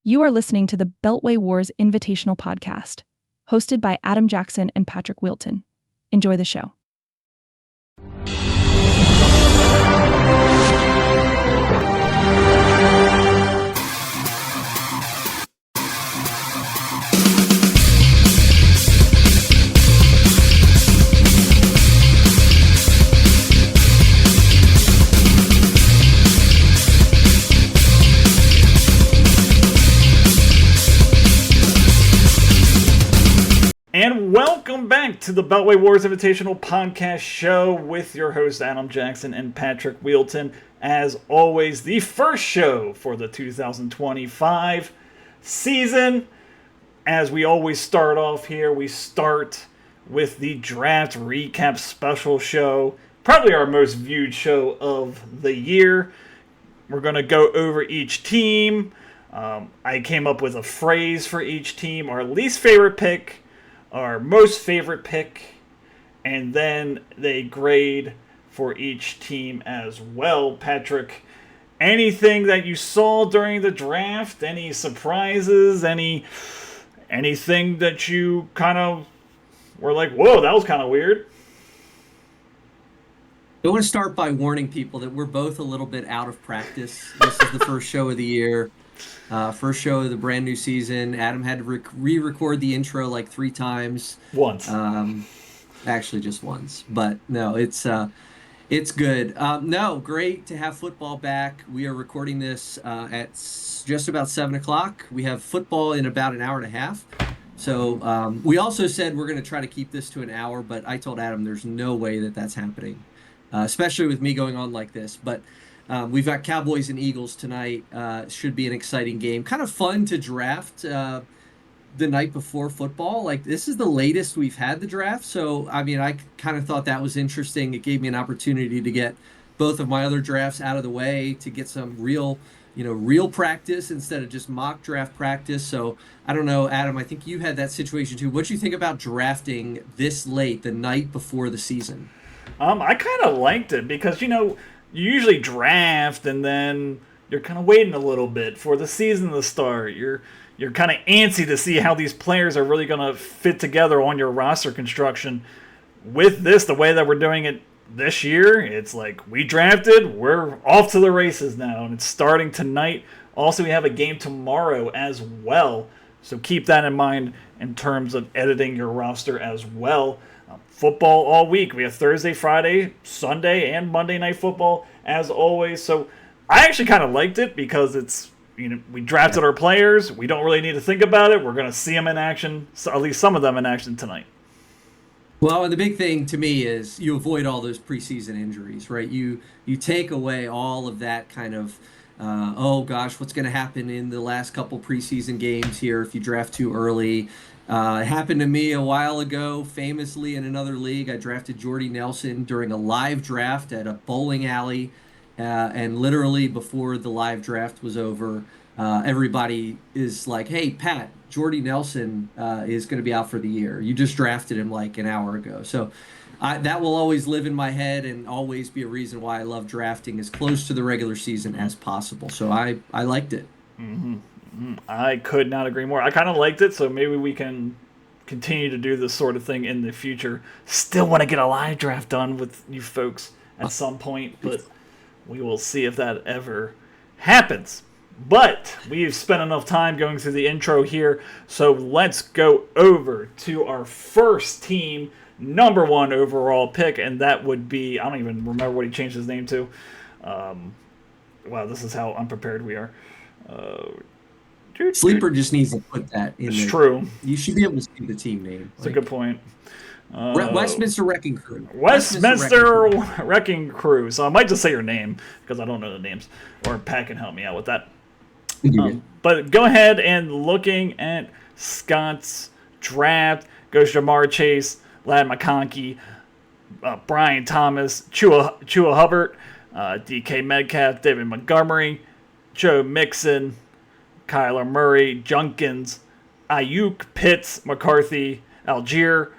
You are listening to the Beltway Wars Invitational Podcast, hosted by Adam Jackson and Patrick Wilton. Enjoy the show. And welcome back to the Beltway Wars Invitational Podcast Show with your host Adam Jackson and Patrick Wilton. As always, the first show for the 2025 season. As we always start off here, we start with the draft recap special show. Probably our most viewed show of the year. We're going to go over each team. I came up with a phrase for each team. Our least favorite pick, our most favorite pick, and then they grade for each team as well. Patrick, anything that you saw during the draft? Any surprises? Anything that you kind of were like, whoa, that was kind of weird? I want to start by warning people that we're both a little bit out of practice. This is the first show of the year. First show of the brand new season. Adam had to re-record the intro like 3 times. Once. Actually, just once. But no, it's good. No, great to have football back. We are recording this at just about 7 o'clock. We have football in about an hour and a half. So we also said we're going to try to keep this to an hour, but I told Adam there's no way that that's happening, especially with me going on like this. But we've got Cowboys and Eagles tonight. Should be an exciting game. Kind of fun to draft the night before football. Like, this is the latest we've had the draft. So, I mean, I kind of thought that was interesting. It gave me an opportunity to get both of my other drafts out of the way, to get some real practice instead of just mock draft practice. So, I don't know, Adam, I think you had that situation too. What do you think about drafting this late, the night before the season? I kind of liked it because, you usually draft and then you're kind of waiting a little bit for the season to start. You're kind of antsy to see how these players are really going to fit together on your roster construction. With this, the way that we're doing it this year, it's like we drafted, we're off to the races now, and it's starting tonight. Also, we have a game tomorrow as well, so keep that in mind in terms of editing your roster as well. Football all week. We have Thursday, Friday, Sunday, and Monday Night Football as always. So I actually kind of liked it because it's, we drafted our players. We don't really need to think about it. We're going to see them in action, so at least some of them in action tonight. Well, and the big thing to me is you avoid all those preseason injuries, right? You take away all of that kind of, oh gosh, what's going to happen in the last couple preseason games here if you draft too early. It happened to me a while ago, famously in another league. I drafted Jordy Nelson during a live draft at a bowling alley, and literally before the live draft was over, everybody is like, hey, Pat, Jordy Nelson is going to be out for the year. You just drafted him like an hour ago. So that will always live in my head and always be a reason why I love drafting as close to the regular season as possible. So I liked it. Mm-hmm. I could not agree more. I kind of liked it, so maybe we can continue to do this sort of thing in the future. Still want to get a live draft done with you folks at some point, but we will see if that ever happens. But we've spent enough time going through the intro here, so let's go over to our first team, number 1 overall pick, and that would be, I don't even remember what he changed his name to. Wow, this is how unprepared we are. Sleeper just needs to put that in there. It's true. You should be able to see the team name. It's a good point. Westminster Wrecking Crew. Westminster Wrecking Crew. So I might just say your name because I don't know the names. Or Pat can help me out with that. But go ahead and looking at Scott's draft, goes Jamar Chase, Ladd McConkey, Brian Thomas, Chua Hubbard, DK Metcalf, David Montgomery, Joe Mixon, Kyler Murray, Junkins, Ayuk, Pitts, McCarthy, Algier,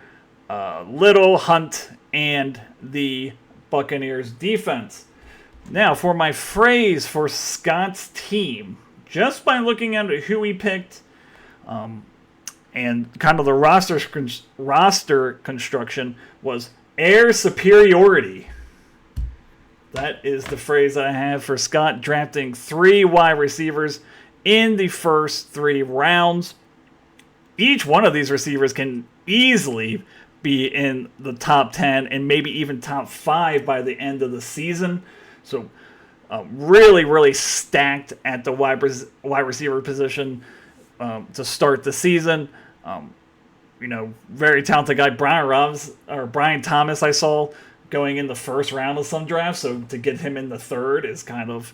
Little, Hunt, and the Buccaneers defense. Now, for my phrase for Scott's team, just by looking at who he picked and kind of the roster construction, was air superiority. That is the phrase that I have for Scott drafting 3 wide receivers in the first 3 rounds. Each one of these receivers can easily be in the top 10 and maybe even top 5 by the end of the season. So really, really stacked at the wide receiver position to start the season. Very talented guy, Brian Thomas, I saw going in the first round of some drafts. So to get him in the third is kind of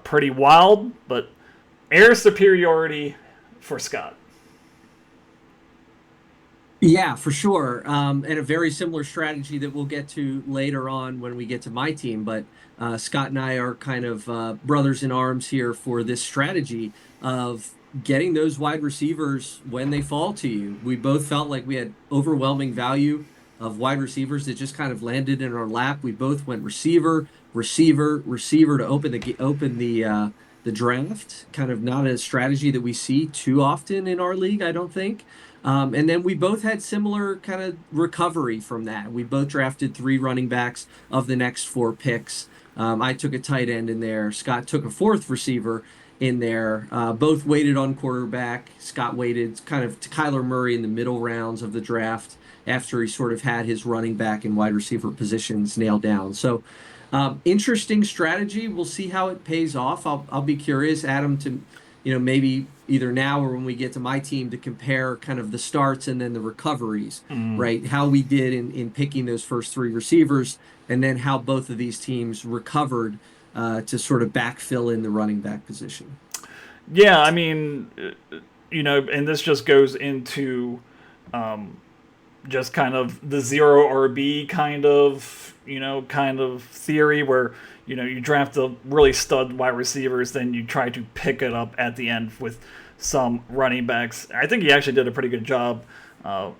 pretty wild. But air superiority for Scott. Yeah, for sure. And a very similar strategy that we'll get to later on when we get to my team. But Scott and I are kind of brothers in arms here for this strategy of getting those wide receivers when they fall to you. We both felt like we had overwhelming value of wide receivers that just kind of landed in our lap. We both went receiver to open the draft. Kind of not a strategy that we see too often in our league, I don't think. And then we both had similar kind of recovery from that. We both drafted 3 running backs of the next 4 picks. I took a tight end in there. Scott took a 4th receiver in there. Both waited on quarterback. Scott waited kind of to Kyler Murray in the middle rounds of the draft after he sort of had his running back and wide receiver positions nailed down. So interesting strategy. We'll see how it pays off. I'll be curious, Adam, to maybe either now or when we get to my team to compare kind of the starts and then the recoveries, right? How we did in picking those first 3 receivers, and then how both of these teams recovered to sort of backfill in the running back position. Yeah, I mean, and this just goes into just kind of the zero RB kind of theory where, you draft the really stud wide receivers, then you try to pick it up at the end with some running backs. I think he actually did a pretty good job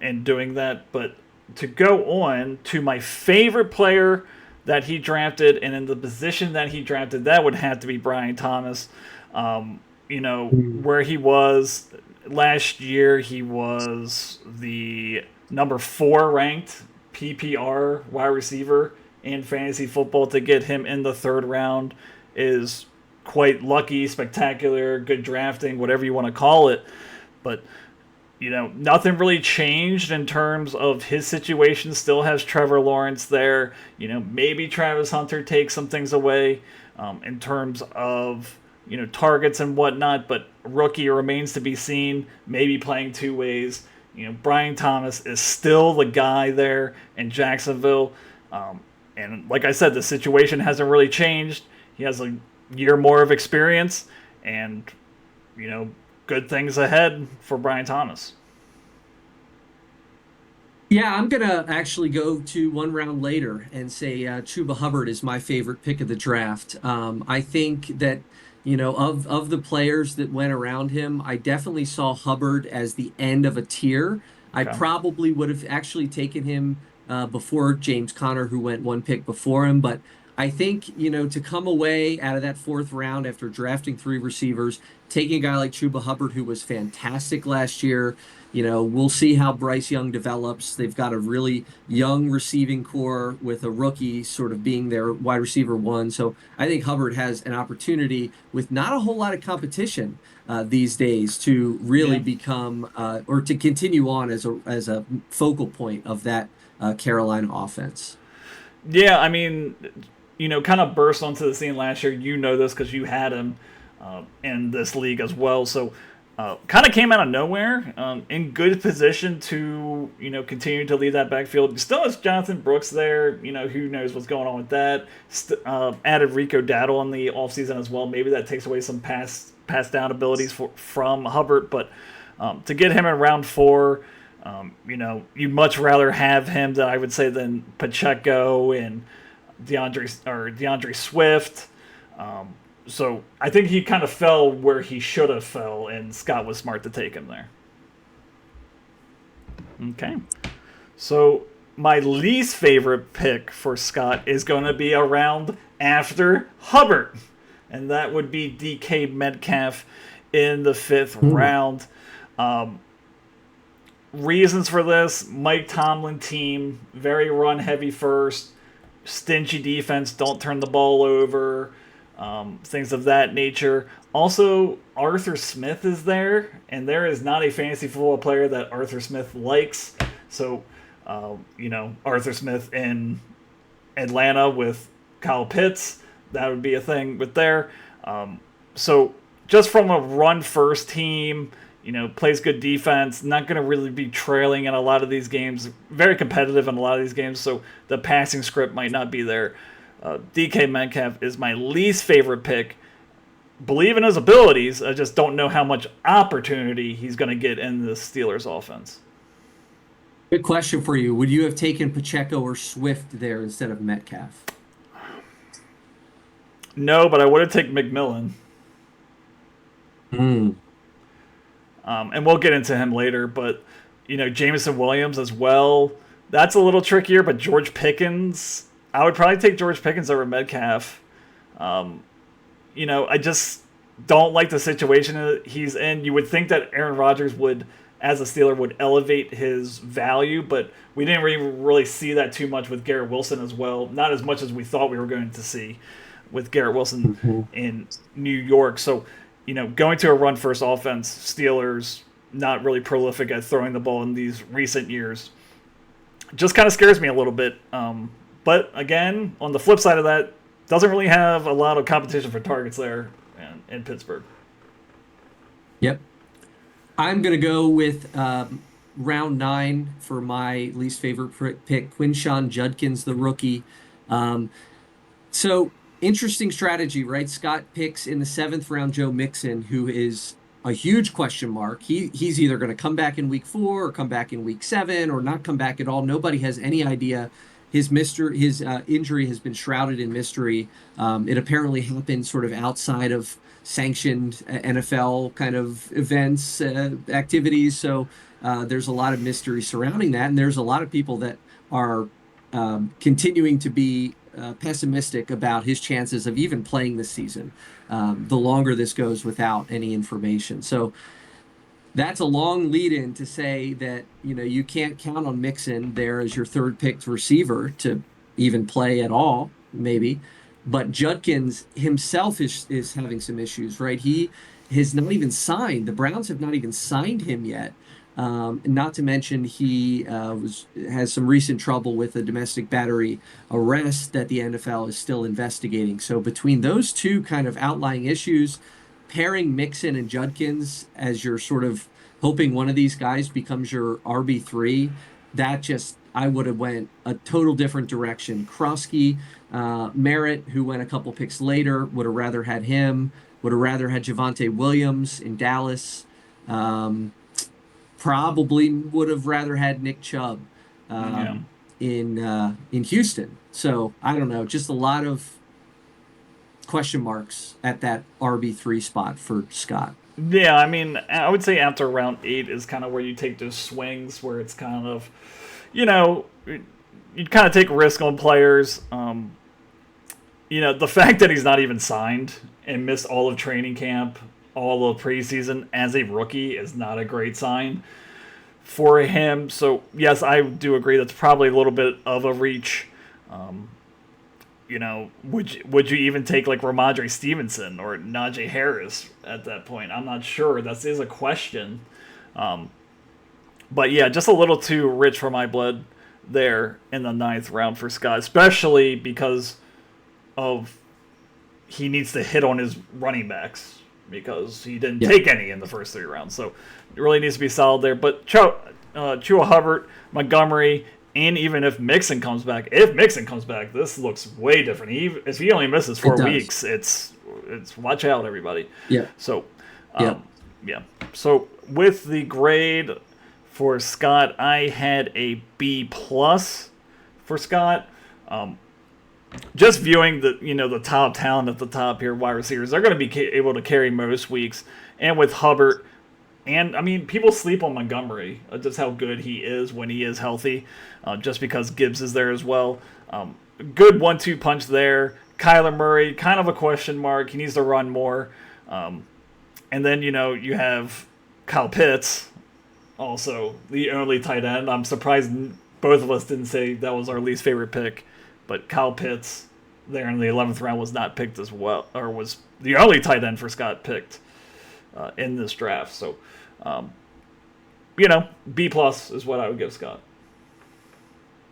in doing that. But to go on to my favorite player that he drafted and in the position that he drafted, that would have to be Brian Thomas. Where he was last year, he was the number 4 ranked PPR wide receiver in fantasy football. To get him in the 3rd round is quite lucky, spectacular, good drafting, whatever you want to call it. But nothing really changed in terms of his situation. Still has Trevor Lawrence there. Maybe Travis Hunter takes some things away in terms of targets and whatnot, but rookie remains to be seen, maybe playing 2 ways. Brian Thomas is still the guy there in Jacksonville. And like I said, the situation hasn't really changed. He has a year more of experience and, good things ahead for Brian Thomas. Yeah, I'm going to actually go to 1 round later and say Chuba Hubbard is my favorite pick of the draft. I think that, of the players that went around him, I definitely saw Hubbard as the end of a tier. I probably would have actually taken him before James Conner, who went 1 pick before him. But I think, to come away out of that 4th round after drafting 3 receivers, taking a guy like Chuba Hubbard, who was fantastic last year, we'll see how Bryce Young develops. They've got a really young receiving core with a rookie sort of being their wide receiver 1. So I think Hubbard has an opportunity with not a whole lot of competition these days to really become or to continue on as a focal point of that Carolina offense. Yeah, I mean, kind of burst onto the scene last year. This because you had him in this league as well. So kind of came out of nowhere, in good position to, continue to lead that backfield. Still has Jonathan Brooks there. Who knows what's going on with that. Added Rico Dowdle in the offseason as well. Maybe that takes away some pass down abilities from Hubbard. But to get him in round 4, you'd much rather have him than I would say than Pacheco and DeAndre Swift. So I think he kind of fell where he should have fell, and Scott was smart to take him there. Okay. So my least favorite pick for Scott is going to be a round after Hubbard. and that would be DK Metcalf in the 5th round. Reasons for this: Mike Tomlin team, very run heavy first, stingy defense, don't turn the ball over, things of that nature. Also, Arthur Smith is there, and there is not a fantasy football player that Arthur Smith likes. So, Arthur Smith in Atlanta with Kyle Pitts, that would be a thing with there. So, just from a run-first team, plays good defense, not going to really be trailing in a lot of these games, very competitive in a lot of these games, so the passing script might not be there. DK Metcalf is my least favorite pick. Believe in his abilities, I just don't know how much opportunity he's going to get in the Steelers offense. Good question for you. Would you have taken Pacheco or Swift there instead of Metcalf? No, but I would have taken McMillan. And we'll get into him later, but Jameson Williams as well. That's a little trickier, but George Pickens, I would probably take George Pickens over Metcalf. I just don't like the situation that he's in. You would think that Aaron Rodgers would, as a Steeler, would elevate his value, but we didn't really see that too much with Garrett Wilson as well. Not as much as we thought we were going to see with Garrett Wilson in New York. So, going to a run-first offense, Steelers not really prolific at throwing the ball in these recent years, just kind of scares me a little bit. But again, on the flip side of that, doesn't really have a lot of competition for targets there in Pittsburgh. Yep. I'm going to go with round 9 for my least favorite pick, Quinshon Judkins, the rookie. So interesting strategy, right? Scott picks in the 7th round Joe Mixon, who is a huge question mark. He's either going to come back in week 4 or come back in week 7 or not come back at all. Nobody has any idea. His injury has been shrouded in mystery. It apparently happened sort of outside of sanctioned NFL kind of events, activities. So there's a lot of mystery surrounding that. And there's a lot of people that are continuing to be pessimistic about his chances of even playing this season, the longer this goes without any information. So that's a long lead-in to say that, you can't count on Mixon there as your 3rd picked receiver to even play at all, maybe. But Judkins himself is having some issues, right? He has not even signed. The Browns have not even signed him yet. Not to mention he has some recent trouble with a domestic battery arrest that the NFL is still investigating. So between those two kind of outlying issues, pairing Mixon and Judkins as you're sort of hoping one of these guys becomes your RB3, I would have went a total different direction. Krosky, Merritt, who went a couple picks later, would have rather had him, would have rather had Javonte Williams in Dallas. Probably would have rather had Nick Chubb in Houston. So I don't know, just a lot of question marks at that RB3 spot for Scott. Yeah, I mean, I would say after round 8 is kind of where you take those swings where it's kind of, you kind of take a risk on players. The fact that he's not even signed and missed all of training camp, all of preseason as a rookie is not a great sign for him. So, yes, I do agree that's probably a little bit of a reach. Would you even take like Ramondre Stevenson or Najee Harris at that point? I'm not sure. That is a question. But yeah, just a little too rich for my blood there in the 9th round for Scott, especially because of he needs to hit on his running backs because he didn't take any in the first 3 rounds. So it really needs to be solid there. But Chua Hubbard, Montgomery, and even if Mixon comes back, this looks way different. If he only misses 4 weeks, it's watch out, everybody. Yeah. So, yeah. So with the grade for Scott, I had a B+ for Scott. Just viewing the top talent at the top here, wide receivers, they're going to be able to carry most weeks, and with Hubbard. And, I mean, people sleep on Montgomery, just how good he is when he is healthy, just because Gibbs is there as well. Good 1-2 punch there. Kyler Murray, kind of a question mark. He needs to run more. And then, you have Kyle Pitts, also the only tight end. I'm surprised both of us didn't say that was our least favorite pick. But Kyle Pitts there in the 11th round was not picked as well, or was the only tight end for Scott picked in this draft. So, B+ is what I would give Scott.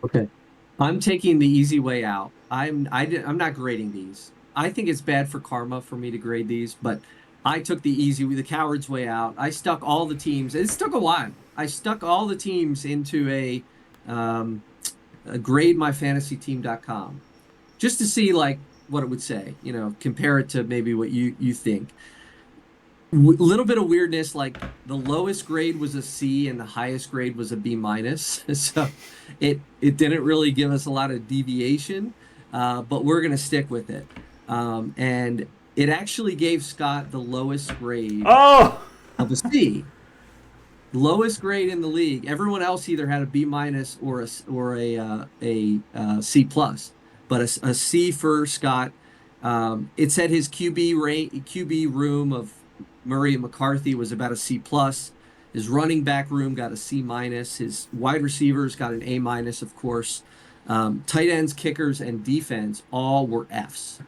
Okay. I'm taking the easy way out. I'm not grading these. I think it's bad for karma for me to grade these, but I took the coward's way out. I stuck all the teams. It took a while. I stuck all the teams into a grademyfantasyteam.com just to see like what it would say. Compare it to maybe what you think. Little bit of weirdness, like the lowest grade was a C and the highest grade was a B-. So it didn't really give us a lot of deviation, but we're going to stick with it. And it actually gave Scott the lowest grade of a C. Lowest grade in the league. Everyone else either had a B- or a C+, but a C for Scott. It said his QB room of Murray and McCarthy was about a C+. His running back room got a C-. His wide receivers got an A-, of course. Tight ends, kickers, and defense all were Fs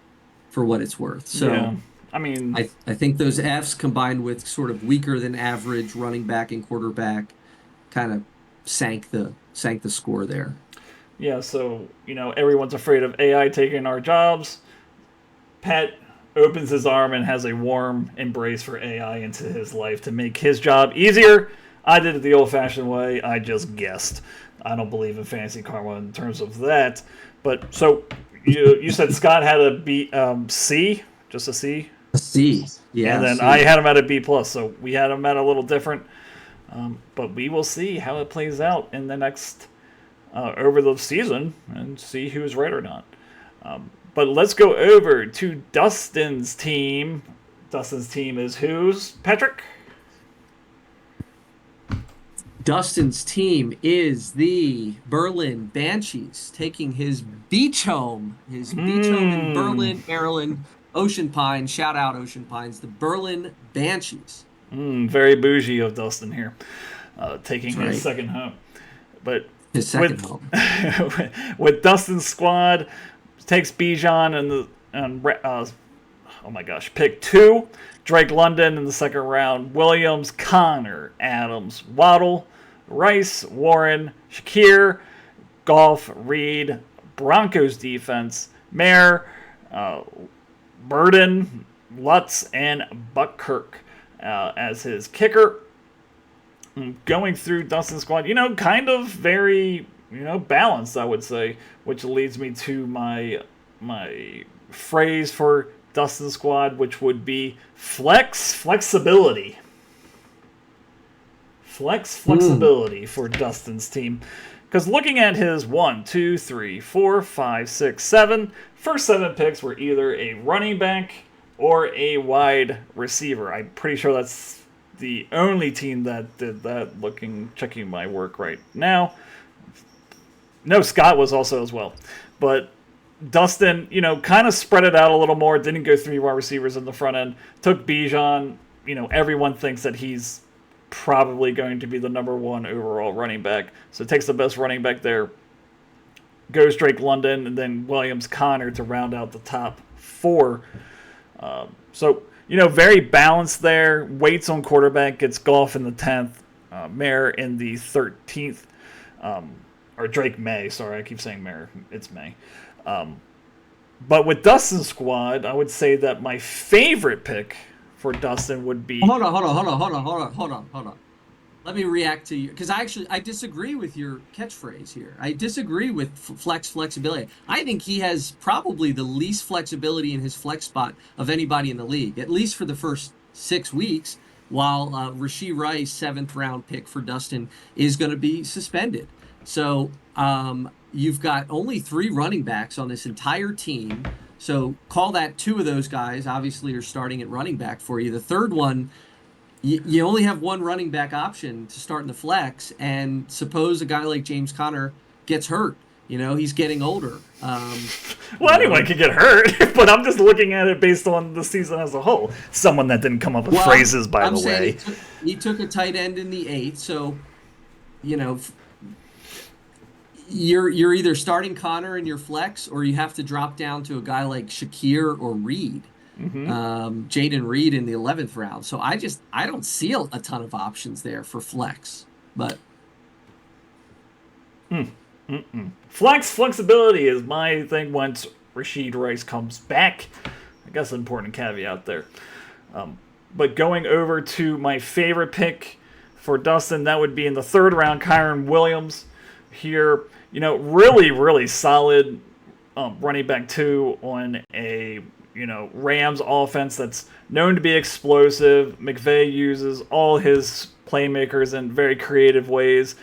for what it's worth. So, yeah. I mean, I think those Fs combined with sort of weaker than average running back and quarterback kind of sank the score there. Yeah, so, everyone's afraid of AI taking our jobs. Pat opens his arm and has a warm embrace for AI into his life to make his job easier. I did it the old-fashioned way. I just guessed. I don't believe in fantasy karma in terms of that. But, so, you said Scott had a B, C? Just a C? A C, yeah. And then C. I had him at a B+, so we had him at a little different. But we will see how it plays out in the next, over the season and see who's right or not. But let's go over to Dustin's team. Dustin's team is whose, Patrick? Dustin's team is the Berlin Banshees, taking his beach home in Berlin, Maryland, Ocean Pines. Shout out Ocean Pines, the Berlin Banshees. Very bougie of Dustin here, taking That's right. his second home. But His second home. with Dustin's squad, takes Bijan pick 2. Drake London in the second round. Williams, Connor, Adams, Waddle, Rice, Warren, Shakir, Goff, Reed, Broncos defense, Mayer, Burden, Lutz, and Buckkirk as his kicker. Going through Dustin's squad, kind of very, balanced, I would say, which leads me to my phrase for Dustin's squad, which would be flexibility. Flexibility for Dustin's team. Because looking at his 1, 2, 3, 4, 5, 6, 7, first 7 picks were either a running back or a wide receiver. I'm pretty sure that's the only team that did that, checking my work right now. No, Scott was also as well. But Dustin, kind of spread it out a little more, didn't go 3 wide receivers in the front end, took Bijan. Everyone thinks that he's probably going to be the number 1 overall running back. So takes the best running back there, goes Drake London, and then Williams, Connor to round out the top 4. So, very balanced there. Waits on quarterback, gets Goff in the 10th, Mayer in the 13th. Or Drake May, sorry, I keep saying Mayer. It's May. But with Dustin's squad, I would say that my favorite pick for Dustin would be... Hold on. Let me react to you, because I disagree with your catchphrase here. I disagree with flexibility. I think he has probably the least flexibility in his flex spot of anybody in the league, at least for the first 6 weeks, while Rashee Rice, 7th round pick for Dustin, is going to be suspended. So you've got only 3 running backs on this entire team. So call that 2 of those guys obviously are starting at running back for you. The third one, you only have 1 running back option to start in the flex, and suppose a guy like James Conner gets hurt. He's getting older. Well, anyone can get hurt, but I'm just looking at it based on the season as a whole. Someone that didn't come up with phrases, by the way. He took a tight end in the 8th, so you're either starting Connor in your flex, or you have to drop down to a guy like Shakir or Reed, Jaden Reed in the 11th round. So I don't see a ton of options there for flex, but. Flexibility is my thing once Rashid Rice comes back. I guess an important caveat there. But going over to my favorite pick for Dustin, that would be in the 3rd round, Kyren Williams. Here, really, really solid running back 2 on a Rams offense that's known to be explosive. McVay uses all his playmakers in very creative ways.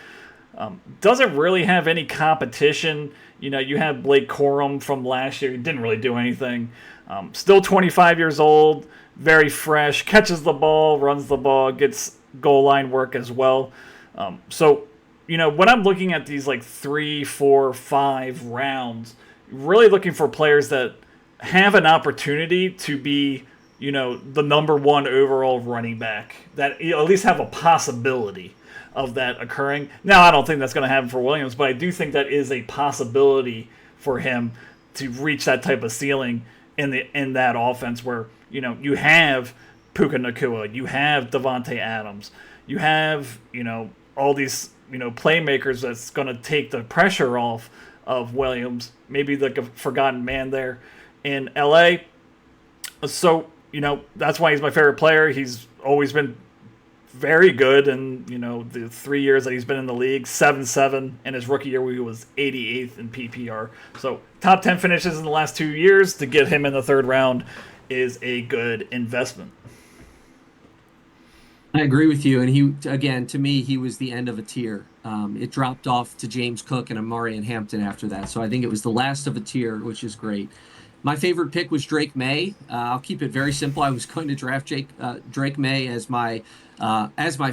Doesn't really have any competition. You have Blake Corum from last year. He didn't really do anything. Still 25 years old, very fresh, catches the ball, runs the ball, gets goal line work as well. So, when I'm looking at these 3, 4, 5 rounds, really looking for players that have an opportunity to be, the number 1 overall running back, that at least have a possibility of that occurring. Now, I don't think that's going to happen for Williams, but I do think that is a possibility for him to reach that type of ceiling in that offense where, you have Puka Nacua, you have Devontae Adams, you have, all these, playmakers that's going to take the pressure off of Williams, maybe like a forgotten man there in LA. So, that's why he's my favorite player. He's always been very good in, the 3 years that he's been in the league, 7-7 in his rookie year where he was 88th in PPR. So top 10 finishes in the last 2 years. To get him in the 3rd round is a good investment. I agree with you. And to me, he was the end of a tier. It dropped off to James Cook and Amari and Hampton after that. So I think it was the last of a tier, which is great. My favorite pick was Drake May. I'll keep it very simple. I was going to draft Drake May as my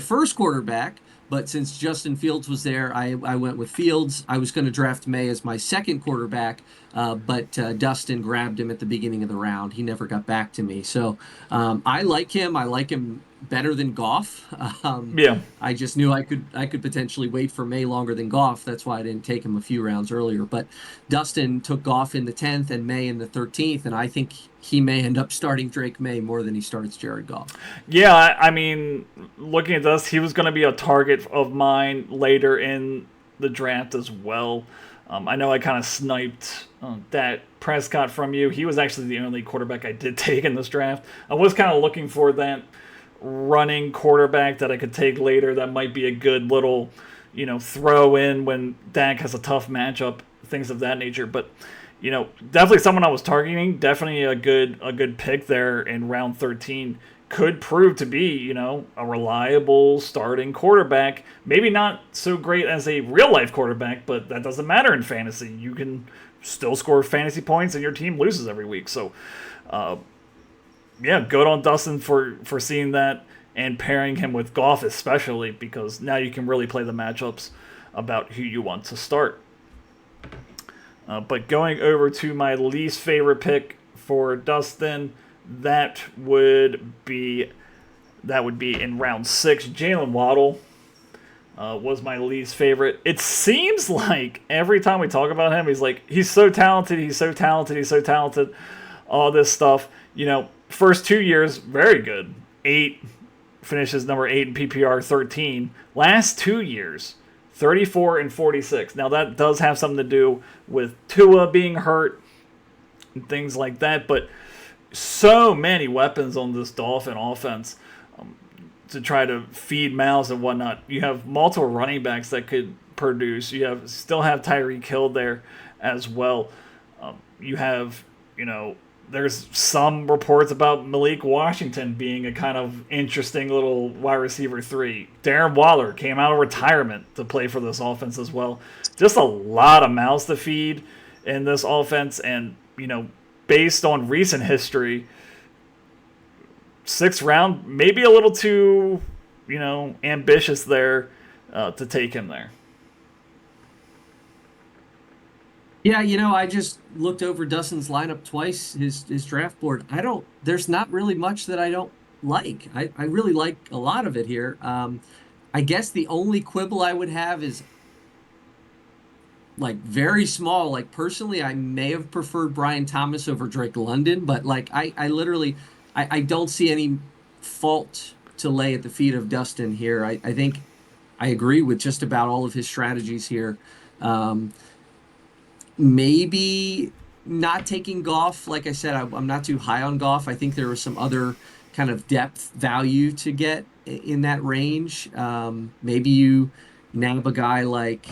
first quarterback, but since Justin Fields was there, I went with Fields. I was going to draft May as my second quarterback, but Dustin grabbed him at the beginning of the round. He never got back to me. So I like him. I like him better than Goff. I just knew I could potentially wait for May longer than Goff. That's why I didn't take him a few rounds earlier. But Dustin took Goff in the 10th and May in the 13th, and I think he may end up starting Drake May more than he starts Jared Goff. Yeah, I mean, looking at this, he was going to be a target of mine later in the draft as well. I know I kind of sniped that Prescott from you. He was actually the only quarterback I did take in this draft. I was kind of looking for that running quarterback that I could take later that might be a good little, throw in when Dak has a tough matchup, things of that nature. But, definitely someone I was targeting, definitely a good pick there in round 13. Could prove to be, a reliable starting quarterback. Maybe not so great as a real-life quarterback, but that doesn't matter in fantasy. You can still score fantasy points and your team loses every week. So, good on Dustin for seeing that and pairing him with Goff especially, because now you can really play the matchups about who you want to start. But going over to my least favorite pick for Dustin, that would be in round 6. Jalen Waddle was my least favorite. It seems like every time we talk about him, he's so talented, all this stuff. First 2 years, very good. 8 finishes number 8 in PPR, 13. Last 2 years, 34 and 46. Now that does have something to do with Tua being hurt and things like that, but so many weapons on this Dolphin offense to try to feed mouths and whatnot. You have multiple running backs that could produce. You still have Tyreek Hill there as well. You have, there's some reports about Malik Washington being a kind of interesting little wide receiver 3. Darren Waller came out of retirement to play for this offense as well. Just a lot of mouths to feed in this offense, and, based on recent history, 6th round, maybe a little too, ambitious there to take him there. Yeah, I just looked over Dustin's lineup twice, his draft board. There's not really much that I don't like. I really like a lot of it here. I guess the only quibble I would have is like very small. Like personally, I may have preferred Brian Thomas over Drake London, but like I literally, I don't see any fault to lay at the feet of Dustin here. I think I agree with just about all of his strategies here. Um, Maybe not taking Goff. Like I said, I'm not too high on Goff. I think there was some other kind of depth value to get in that range. Maybe you nab a guy like,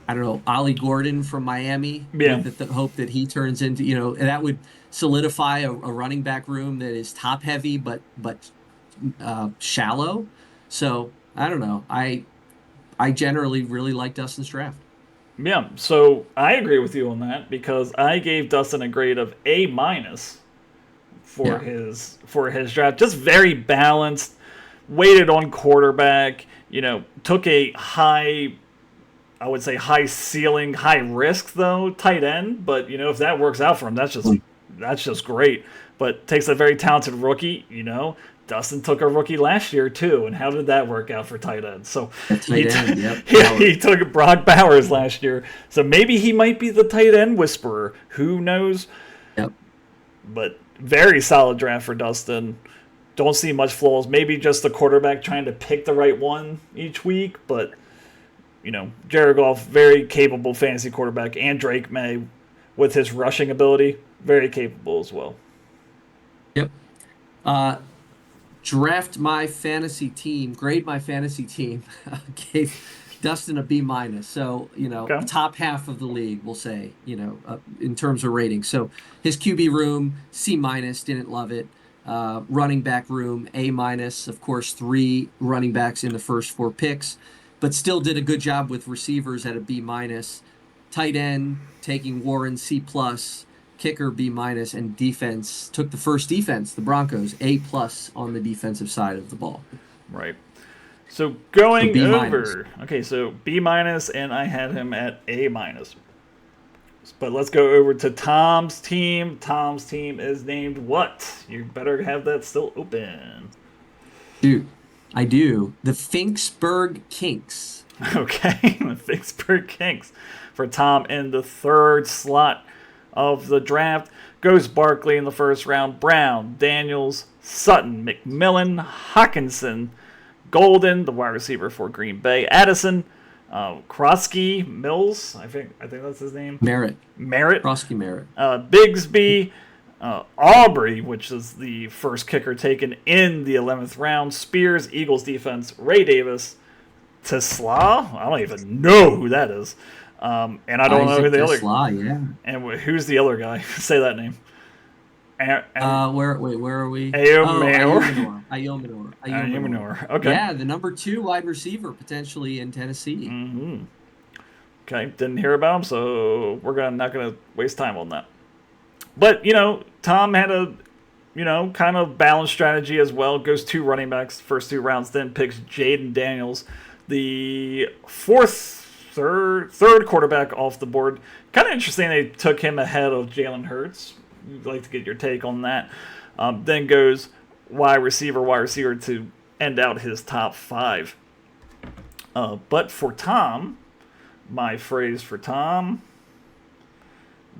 I don't know, Ollie Gordon from Miami Yeah. with the hope that he turns into, and that would solidify a running back room that is top heavy but shallow. So I don't know. I generally really like Dustin's draft. Yeah, so I agree with you on that because I gave Dustin a grade of A minus Yeah. for his draft. Just very balanced, weighted on quarterback, took a high, I would say high ceiling, high risk though, tight end, but if that works out for him, that's just great. But takes a very talented rookie. Dustin took a rookie last year too, and how did that work out for tight end? So At he tight end, yep. he took Brock Bowers last year, so maybe he might be the tight end whisperer. Who knows? Yep. But very solid draft for Dustin. Don't see much flaws. Maybe just the quarterback trying to pick the right one each week, but Jared Goff, very capable fantasy quarterback, and Drake May with his rushing ability, very capable as well. Yep. Uh, Draft my fantasy team, grade my fantasy team, gave Dustin a B minus. So, Okay. top half of the league, we'll say, in terms of rating. So his QB room, C minus, didn't love it. Running back room, A minus. Of course, 3 running backs in the first 4 picks, but still did a good job with receivers at a B minus. Tight end, taking Warren, C plus. Kicker B minus, and defense took the first defense, the Broncos, A plus on the defensive side of the ball. Right. So So going B minus. over, okay, so B minus, and I had him at A minus. But let's go over to Tom's team. Tom's team is named what? You better have that still open. Dude, I do. The Finksburg Kinks. Okay, the Vicksburg Kings for Tom in the third slot of the draft. Goes Barkley in the first round. Brown, Daniels, Sutton, McMillan, Hawkinson, Golden, the wide receiver for Green Bay, Addison, Krosky, Mills, I think that's his name. Merritt. Merritt, Krosky Merritt. Bigsby, Aubrey, which is the first kicker taken in the 11th round. Spears, Eagles defense, Ray Davis, Tesla. I don't even know who that is. And I don't know who the other. Tesla, yeah. And who's the other guy? Say that name. Where are we? Ayumanor. Ayumanor. Okay. Yeah, the number 2 wide receiver potentially in Tennessee. Mm-hmm. Okay, didn't hear about him, so we're not gonna waste time on that. But Tom had a kind of balanced strategy as well. Goes 2 running backs first 2 rounds, then picks Jaden Daniels, the third quarterback off the board. Kind of interesting they took him ahead of Jalen Hurts. I'd like to get your take on that. Then goes wide receiver to end out his top 5. But for Tom, my phrase for Tom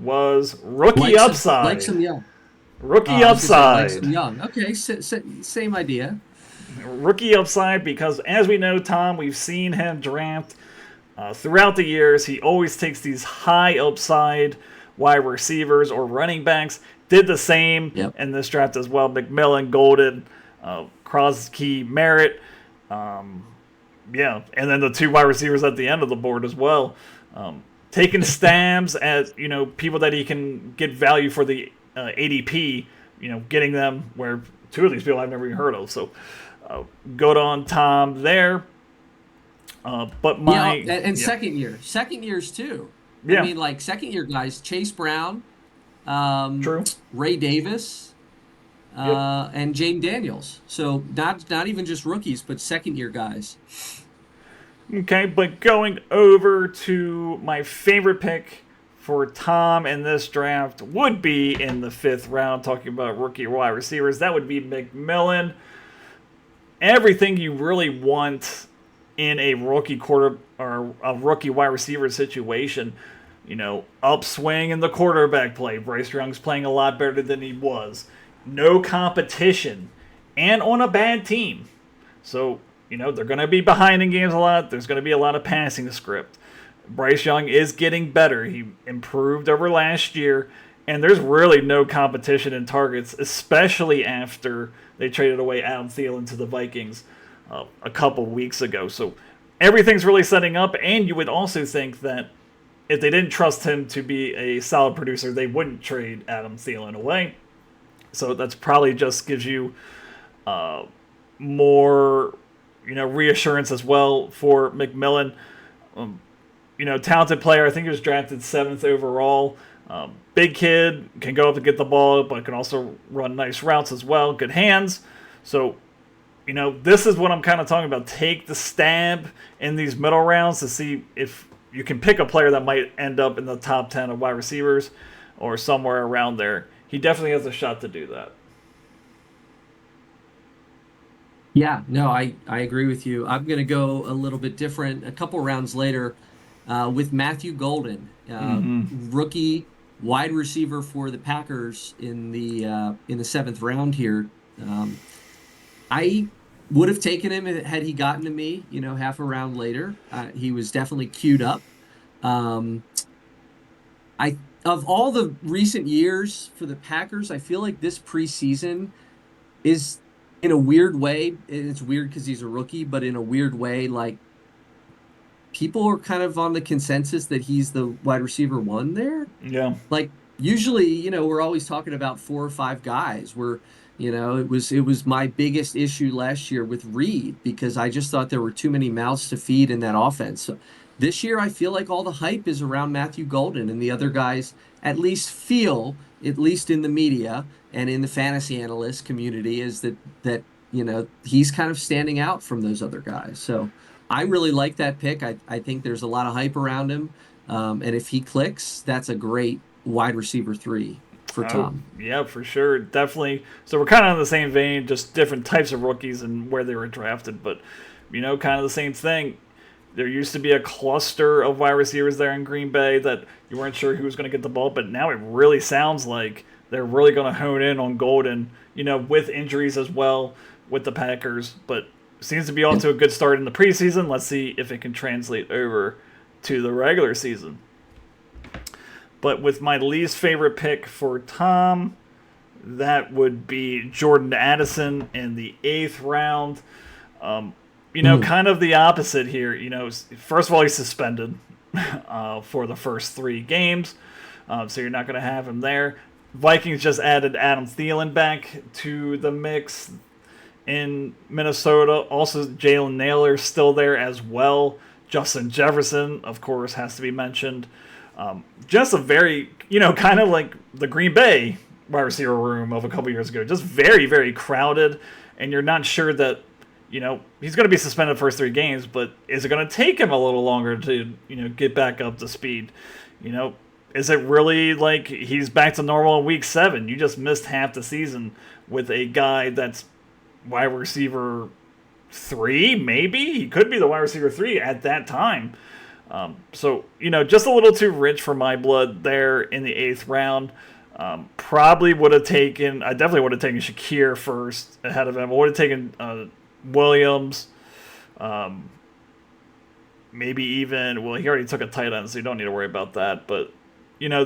was rookie upside. Like some young. Rookie upside. Like some young. Okay, same idea. Rookie upside because, as we know, Tom, we've seen him draft throughout the years. He always takes these high upside wide receivers or running backs. Did the same in this draft as well. McMillan, Golden, Krosky, Merritt. And then the 2 wide receivers at the end of the board as well. Taking stabs at people that he can get value for the ADP. Getting them where 2 of these people I've never even heard of. So good on Tom there. But second years too. Yeah. I mean, like second year guys, Chase Brown, True. Ray Davis, and Jaden Daniels. So not even just rookies, but second year guys. Okay, but going over to my favorite pick for Tom in this draft would be in the 5th round, talking about rookie wide receivers. That would be McMillan. Everything you really want in a rookie quarter or a rookie wide receiver situation. Upswing in the quarterback play. Bryce Young's playing a lot better than he was. No competition. And on a bad team. So, they're going to be behind in games a lot. There's going to be a lot of passing script. Bryce Young is getting better. He improved over last year. And there's really no competition in targets, especially after they traded away Adam Thielen to the Vikings a couple weeks ago. So everything's really setting up. And you would also think that if they didn't trust him to be a solid producer, they wouldn't trade Adam Thielen away. So that's probably just gives you more, reassurance as well for McMillan. Talented player. I think he was drafted 7th overall. Big kid, can go up and get the ball, but can also run nice routes as well. Good hands. So, this is what I'm kind of talking about. Take the stab in these middle rounds to see if you can pick a player that might end up in the top 10 of wide receivers or somewhere around there. He definitely has a shot to do that. Yeah, no, I agree with you. I'm going to go a little bit different. A couple rounds later, with Matthew Golden, rookie wide receiver for the Packers in the 7th round here. I would have taken him had he gotten to me, half a round later. He was definitely queued up. Of all the recent years for the Packers, I feel like this preseason is, in a weird way, it's weird because he's a rookie, but in a weird way, like, people are kind of on the consensus that he's the wide receiver 1 there. Yeah. Like, usually, we're always talking about 4 or 5 guys. It was my biggest issue last year with Reed because I just thought there were too many mouths to feed in that offense. So this year, I feel like all the hype is around Matthew Golden, and the other guys at least feel, at least in the media and in the fantasy analyst community, is that he's kind of standing out from those other guys. So I really like that pick. I think there's a lot of hype around him, and if he clicks, that's a great wide receiver 3 for Tom. Yeah, for sure. Definitely. So we're kind of in the same vein, just different types of rookies and where they were drafted, but kind of the same thing. There used to be a cluster of wide receivers there in Green Bay that you weren't sure who was going to get the ball, but now it really sounds like they're really going to hone in on Golden, with injuries as well with the Packers, but seems to be off to a good start in the preseason. Let's see if it can translate over to the regular season. But with my least favorite pick for Tom, that would be Jordan Addison in the 8th round. Kind of the opposite here. First of all, he's suspended for the first 3 games, so you're not going to have him there. Vikings just added Adam Thielen back to the mix in Minnesota. Also, Jalen Naylor's still there as well. Justin Jefferson, of course, has to be mentioned. Just a very, kind of like the Green Bay wide receiver room of a couple years ago. Just very, very crowded, and you're not sure that, he's going to be suspended the first 3 games, but is it going to take him a little longer to, get back up to speed? Is it really like he's back to normal in week 7? You just missed half the season with a guy that's wide receiver 3, maybe? He could be the wide receiver 3 at that time. So, just a little too rich for my blood there in the 8th round. Probably would have taken, I definitely would have taken Shakir first ahead of him. I would have taken Williams. Maybe even, well, he already took a tight end, so you don't need to worry about that. But,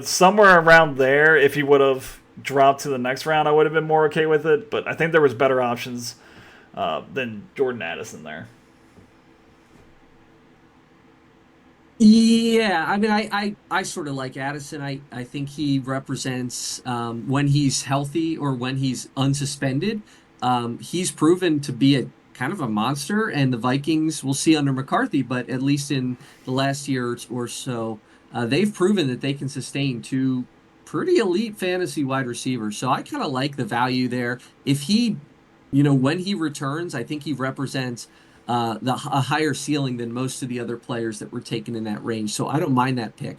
somewhere around there, if he would have dropped to the next round, I would have been more okay with it. But I think there was better options than Jordan Addison there. Yeah, I mean, I sort of like Addison. I think he represents, when he's healthy or when he's unsuspended, he's proven to be a kind of a monster, and the Vikings, we'll see under McCarthy, but at least in the last year or so, they've proven that they can sustain 2 pretty elite fantasy wide receivers. So I kind of like the value there. If he, when he returns, I think he represents a higher ceiling than most of the other players that were taken in that range. So I don't mind that pick.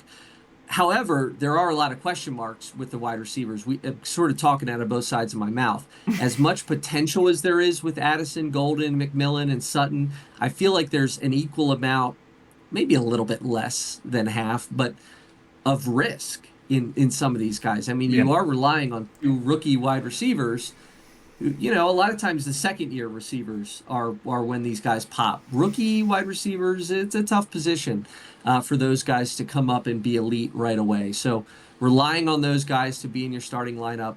However, there are a lot of question marks with the wide receivers. We sort of talking out of both sides of my mouth. As much potential as there is with Addison, Golden, McMillan, and Sutton, I feel like there's an equal amount, maybe a little bit less than half, but of risk in some of these guys. I mean, Yeah. you are relying on two rookie wide receivers. A lot of times the second year receivers are when these guys pop. Rookie wide receivers, it's a tough position for those guys to come up and be elite right away. So relying on those guys to be in your starting lineup,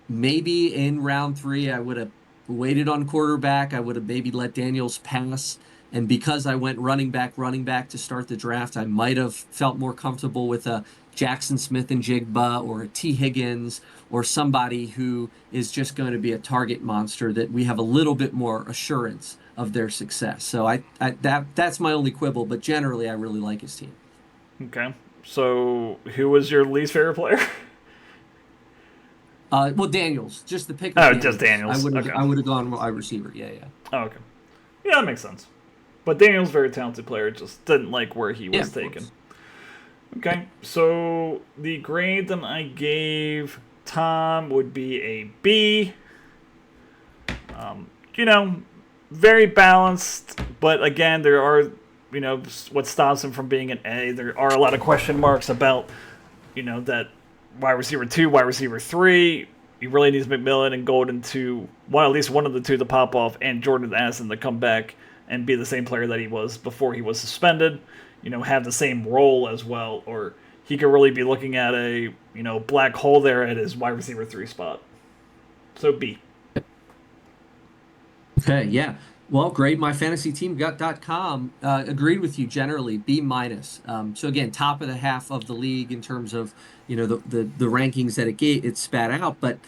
maybe in round 3, I would have waited on quarterback. I would have maybe let Daniels pass. And because I went running back to start the draft, I might have felt more comfortable with a Jackson Smith and Jigba or a T. Higgins or somebody who is just going to be a target monster that we have a little bit more assurance of their success. So that's my only quibble, but generally I really like his team. Okay. So who was your least favorite player? Well, Daniels, just the pick. Oh, just Daniels. I would have gone wide receiver. Yeah. Oh, okay. Yeah, that makes sense. But Daniels, very talented player, just didn't like where he was taken. Okay, so the grade that I gave Tom would be a B. Very balanced, but again, there are, what stops him from being an A. There are a lot of question marks about, that wide receiver 2, wide receiver 3. He really needs McMillan and Golden to, at least one of the two to pop off, and Jordan Addison to come back and be the same player that he was before he was suspended. Have the same role as well, or he could really be looking at a, black hole there at his wide receiver 3 spot. So B. Okay, yeah. Well, GradeMyFantasyTeam.com agreed with you generally, B minus. So again, top of the half of the league in terms of the rankings that it spat out. But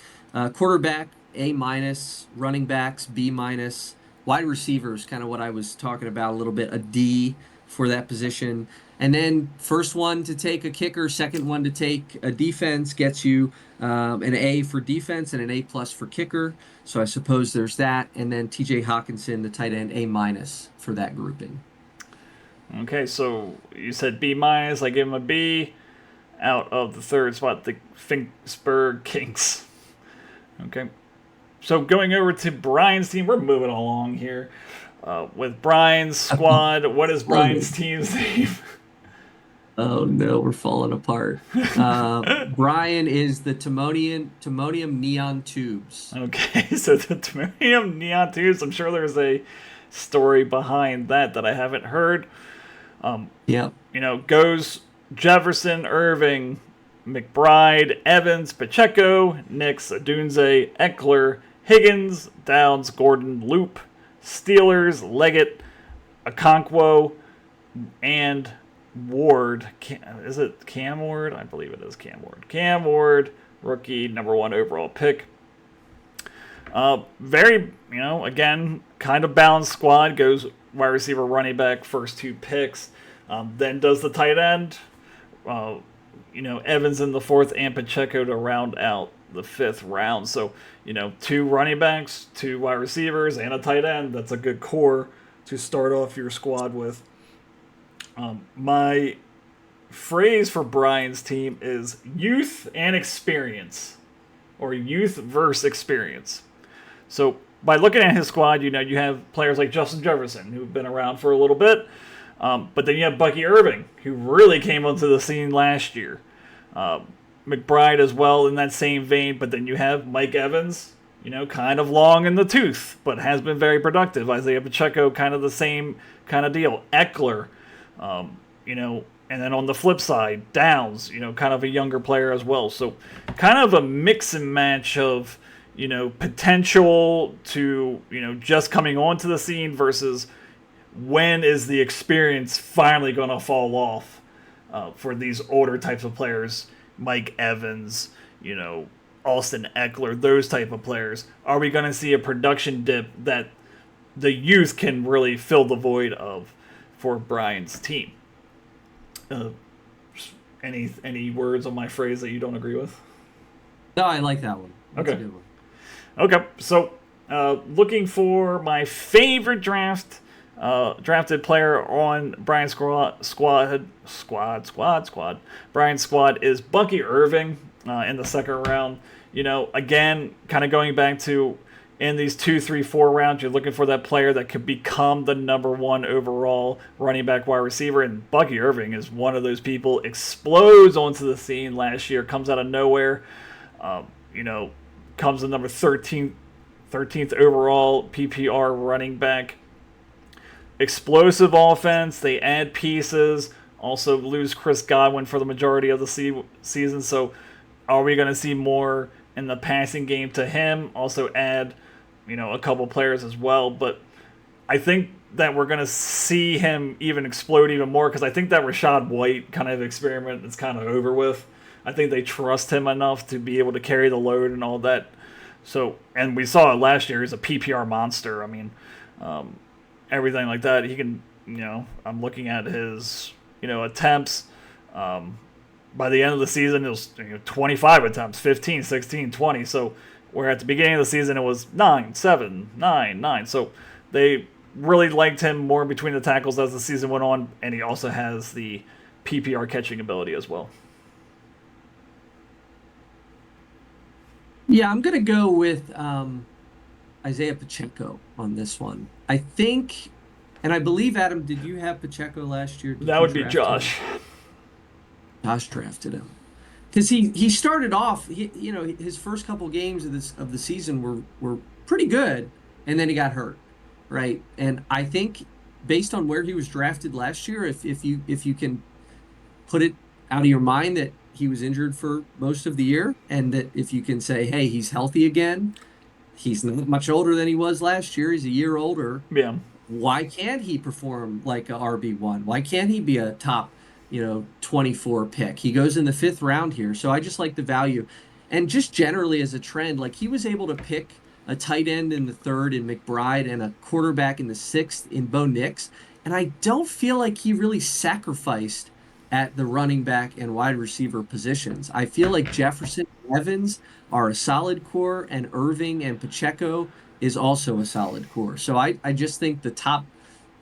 quarterback A minus, running backs B minus, wide receivers kind of what I was talking about a little bit, a D for that position. And then first one to take a kicker, second one to take a defense gets you an A for defense and an A plus for kicker. So I suppose there's that. And then TJ Hawkinson, the tight end, A minus for that grouping. Okay, so you said B minus. I gave him a B. Out of the third spot, the Finksburg Kings. Okay. So going over to Brian's team, we're moving along here. With Brian's squad, what is Brian's team's name? Oh no, we're falling apart. Brian is the Timonium Neon Tubes. Okay, so the Timonium Neon Tubes, I'm sure there's a story behind that I haven't heard. Yep. Goes Jefferson, Irving, McBride, Evans, Pacheco, Nix, Adunze, Eckler, Higgins, Downs, Gordon, Loop, Steelers, Leggett, Okonkwo, and Ward. Is it Cam Ward? I believe it is Cam Ward. Cam Ward, rookie, number 1 overall pick. Very, again, kind of balanced squad. Goes wide receiver, running back, first 2 picks. Then does the tight end. Evans in the 4th and Pacheco to round out the 5th round. So, 2 running backs, 2 wide receivers, and a tight end. That's a good core to start off your squad with. My phrase for Brian's team is youth and experience, or youth versus experience. So by looking at his squad, you have players like Justin Jefferson, who've been around for a little bit. But then you have Bucky Irving, who really came onto the scene last year. McBride as well in that same vein. But then you have Mike Evans, kind of long in the tooth, but has been very productive. Isaiah Pacheco, kind of the same kind of deal. Eckler, and then on the flip side, Downs, kind of a younger player as well. So kind of a mix and match of, potential to, just coming onto the scene versus when is the experience finally going to fall off for these older types of players, Mike Evans, Austin Eckler, those type of players. Are we going to see a production dip that the youth can really fill the void of for Brian's team? Any words on my phrase that you don't agree with? No, I like that one. That's okay. A good one. Okay, so looking for my favorite draft drafted player on Brian's squad. Brian's squad is Bucky Irving in the second round. Again, kind of going back to in these 2, 3, 4 rounds, you're looking for that player that could become the number 1 overall running back wide receiver, and Bucky Irving is one of those people. Explodes onto the scene last year, comes out of nowhere. Comes in number 13th overall PPR running back. Explosive offense. They add pieces. Also lose Chris Godwin for the majority of the season. So are we going to see more in the passing game to him? Also add, a couple players as well. But I think that we're going to see him even explode even more, because I think that Rachaad White kind of experiment is kind of over with. I think they trust him enough to be able to carry the load and all that. So, and we saw it last year. He's a PPR monster. I mean, everything like that. He can, I'm looking at his, attempts. By the end of the season, it was 25 attempts, 15, 16, 20. So, where at the beginning of the season, it was 9, 7, 9, 9. So, they really liked him more between the tackles as the season went on. And he also has the PPR catching ability as well. Yeah, I'm going to go with Isaiah Pacheco on this one. I think, and I believe, Adam, did you have Pacheco last year? That would be Josh. Josh drafted him. Because he started off, his first couple games of the season were pretty good, and then he got hurt, right? And I think based on where he was drafted last year, if you can put it out of your mind that he was injured for most of the year, and that if you can say, hey, he's healthy again, he's not much older than he was last year, he's a year older. Yeah. Why can't he perform like a RB1? Why can't he be a top, 24 pick? He goes in the 5th round here. So I just like the value. And just generally as a trend, like he was able to pick a tight end in the 3rd in McBride and a quarterback in the 6th in Bo Nix. And I don't feel like he really sacrificed at the running back and wide receiver positions. I feel like Jefferson and Evans are a solid core, and Irving and Pacheco is also a solid core. So I just think the top,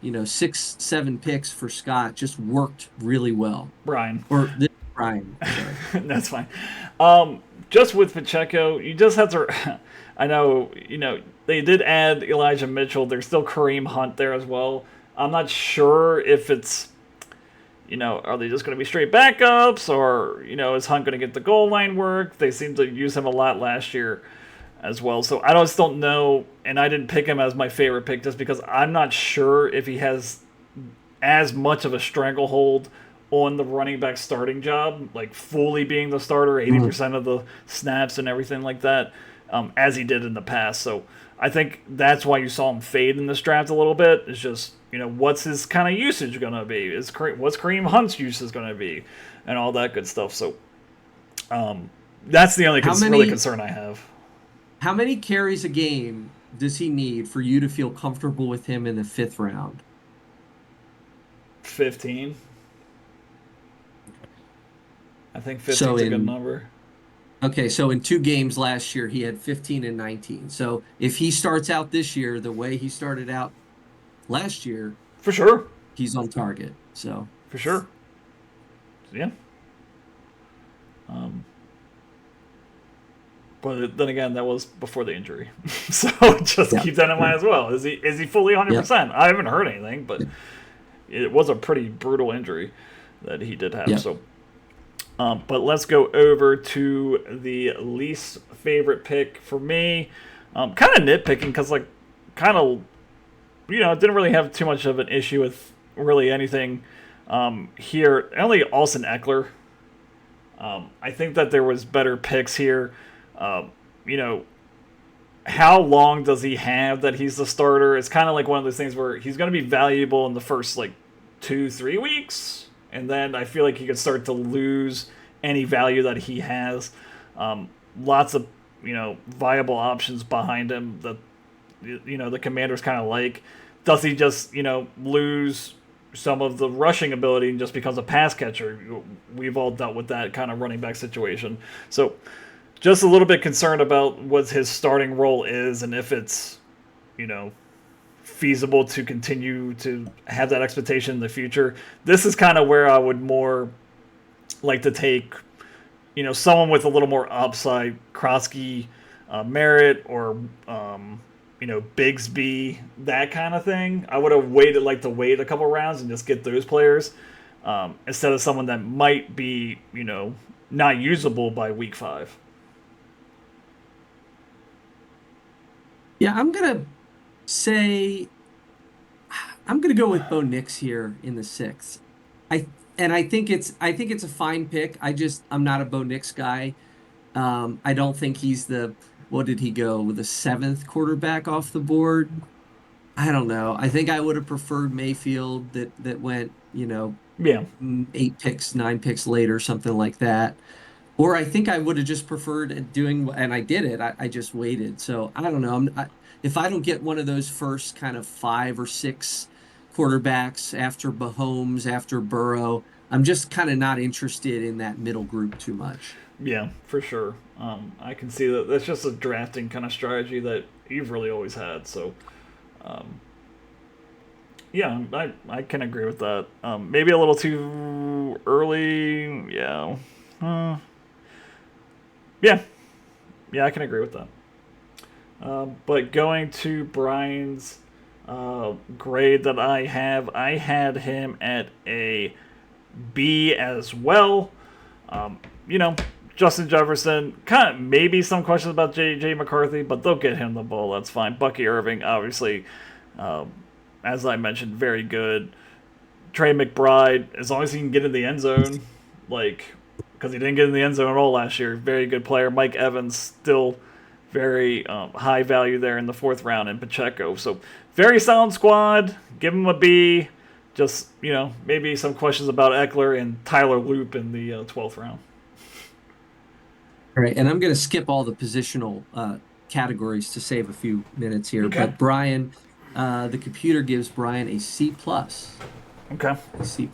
6, 7 picks for Scott just worked really well. Brian. Brian. Sorry. That's fine. Just with Pacheco, you just have to. I know, they did add Elijah Mitchell. There's still Kareem Hunt there as well. I'm not sure if it's, are they just going to be straight backups, or, is Hunt going to get the goal line work? They seem to use him a lot last year as well. So I just don't know, and I didn't pick him as my favorite pick just because I'm not sure if he has as much of a stranglehold on the running back starting job, like fully being the starter, 80% of the snaps and everything like that, as he did in the past. So I think that's why you saw him fade in this draft a little bit. It's just, what's his kind of usage going to be? What's Kareem Hunt's usage going to be? And all that good stuff. So that's the only really concern I have. How many carries a game does he need for you to feel comfortable with him in the 5th round? 15. I think 15 is a good number. Okay, so in 2 games last year, he had 15 and 19. So if he starts out this year the way he started out last year, for sure, he's on target. So for sure, yeah. But then again, that was before the injury, so just keep that in mind as well. Is he fully 100%? I haven't heard anything, but it was a pretty brutal injury that he did have. So. But let's go over to the least favorite pick for me. Kind of nitpicking because, didn't really have too much of an issue with really anything here. Only Austin Eckler. I think that there was better picks here. How long does he have that he's the starter? It's kind of like one of those things where he's going to be valuable in the first 2-3 weeks. And then I feel like he could start to lose any value that he has. Lots of, viable options behind him that, the Commanders kind of like. Does he just, lose some of the rushing ability and just becomes a pass catcher? We've all dealt with that kind of running back situation. So just a little bit concerned about what his starting role is and if it's, feasible to continue to have that expectation in the future. This is kind of where I would more like to take, someone with a little more upside, Krosky, Merritt, or Bigsby, that kind of thing. I would have wait a couple rounds and just get those players instead of someone that might be, not usable by week 5. Yeah, I'm gonna go with Bo Nix here in the 6th. I think it's a fine pick. I'm not a Bo Nix guy. I don't think he's what did he go with, the 7th quarterback off the board? I don't know. I think I would have preferred Mayfield that went, Yeah. 8 picks, 9 picks later, something like that. Or I think I would have just preferred doing, and I did it. I just waited. So I don't know. If I don't get one of those first kind of 5 or 6 quarterbacks after Mahomes, after Burrow, I'm just kind of not interested in that middle group too much. Yeah, for sure. I can see that. That's just a drafting kind of strategy that you've really always had. So, yeah, I can agree with that. Maybe a little too early. Yeah. Yeah, I can agree with that. But going to Brian's grade that I had him at a B as well. Justin Jefferson, kind of maybe some questions about J.J. McCarthy, but they'll get him the ball. That's fine. Bucky Irving, obviously, as I mentioned, very good. Trey McBride, as long as he can get in the end zone, because he didn't get in the end zone at all last year, very good player. Mike Evans, still very high value there in the 4th round, and Pacheco. So, very sound squad. Give him a B. Just, maybe some questions about Eckler and Tyler Loop in the 12th round. All right, and I'm going to skip all the positional categories to save a few minutes here. Okay. But Brian, the computer gives Brian a C+. Okay. A C+.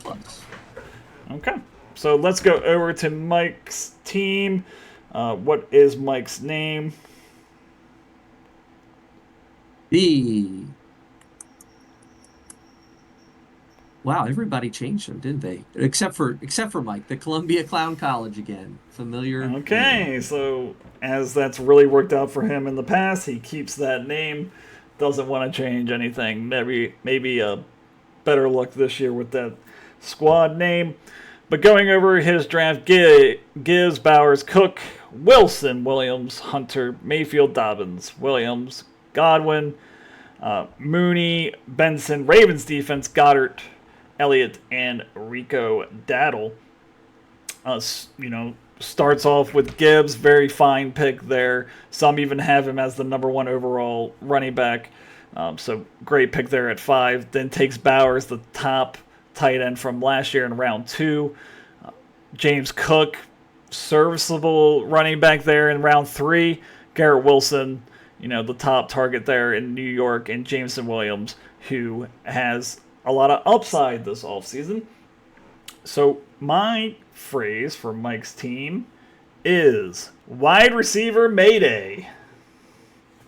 Okay. So let's go over to Mike's team. What is Mike's name? Wow, everybody changed them, didn't they? Except for Mike, the Columbia Clown College again. Familiar. Okay, so as that's really worked out for him in the past, he keeps that name. Doesn't want to change anything. Maybe a better luck this year with that squad name. But going over his draft, Gibbs, Bowers, Cook, Wilson, Williams, Hunter, Mayfield, Dobbins, Williams, Godwin, Mooney, Benson, Ravens defense, Goddard, Elliott, and Rico Daddle. Starts off with Gibbs, very fine pick there. Some even have him as the number 1 overall running back. So great pick there at 5. Then takes Bowers, the top tight end from last year in round 2. James Cook, serviceable running back there in round 3. Garrett Wilson, the top target there in New York, and Jameson Williams, who has a lot of upside this offseason. So my phrase for Mike's team is wide receiver mayday.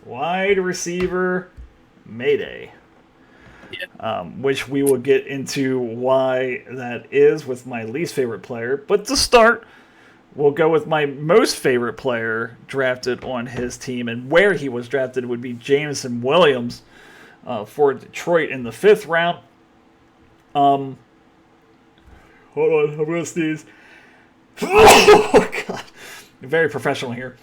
Wide receiver mayday. Yeah. Which we will get into why that is with my least favorite player. But to start, we'll go with my most favorite player drafted on his team, and where he was drafted would be Jameson Williams for Detroit in the 5th round. Hold on, I'm going to sneeze. Oh, God. Very professional here.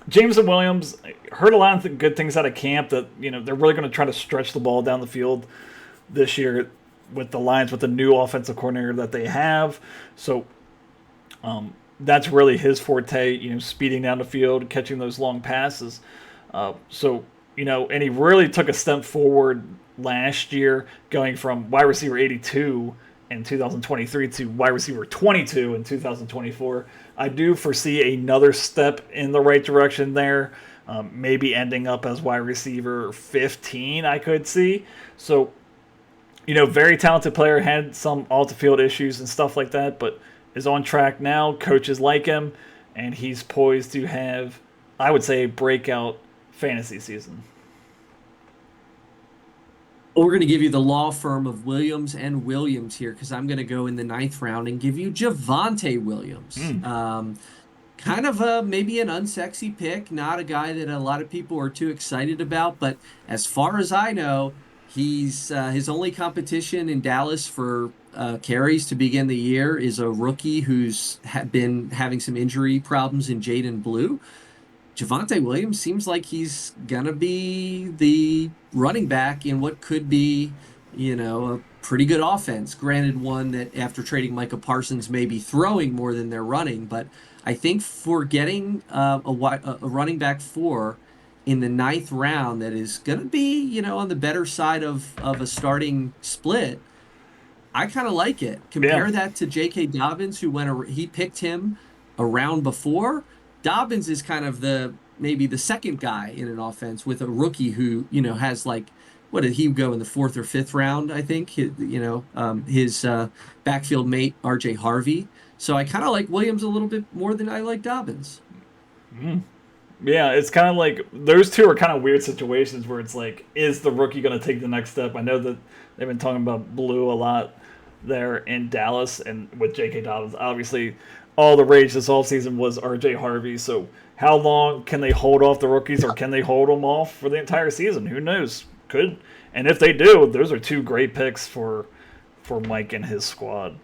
Jameson Williams, heard a lot of good things out of camp that, they're really going to try to stretch the ball down the field this year with the Lions, with the new offensive coordinator that they have. So that's really his forte, speeding down the field, catching those long passes. And he really took a step forward last year, going from wide receiver 82 in 2023 to wide receiver 22 in 2024. I do foresee another step in the right direction there, maybe ending up as wide receiver 15, I could see. So, very talented player, had some off-the-field issues and stuff like that, but is on track now. Coaches like him, and he's poised to have, I would say, a breakout fantasy season. We're going to give you the law firm of Williams and Williams here because I'm going to go in the ninth round and give you Javonte Williams. Kind of maybe an unsexy pick, not a guy that a lot of people are too excited about. But as far as I know, he's his only competition in Dallas for carries to begin the year is a rookie who's been having some injury problems in Jaden Blue. Javonte Williams seems like he's gonna be the running back in what could be, a pretty good offense. Granted, one that after trading Micah Parsons may be throwing more than they're running, but I think for getting a running back four in the ninth round that is gonna be, on the better side of a starting split, I kind of like it. Compare that to J.K. Dobbins, he picked him a round before. Dobbins is kind of maybe the second guy in an offense with a rookie who, has what did he go in the fourth or fifth round? I think, his backfield mate, R.J. Harvey. So I kind of like Williams a little bit more than I like Dobbins. Yeah, it's kind of like those two are kind of weird situations where it's like, is the rookie going to take the next step? I know that they've been talking about Blue a lot there in Dallas and with J.K. Dobbins. Obviously, all the rage this offseason was R.J. Harvey. So how long can they hold off the rookies, or can they hold them off for the entire season? Who knows? Could. And if they do, those are two great picks for Mike and his squad.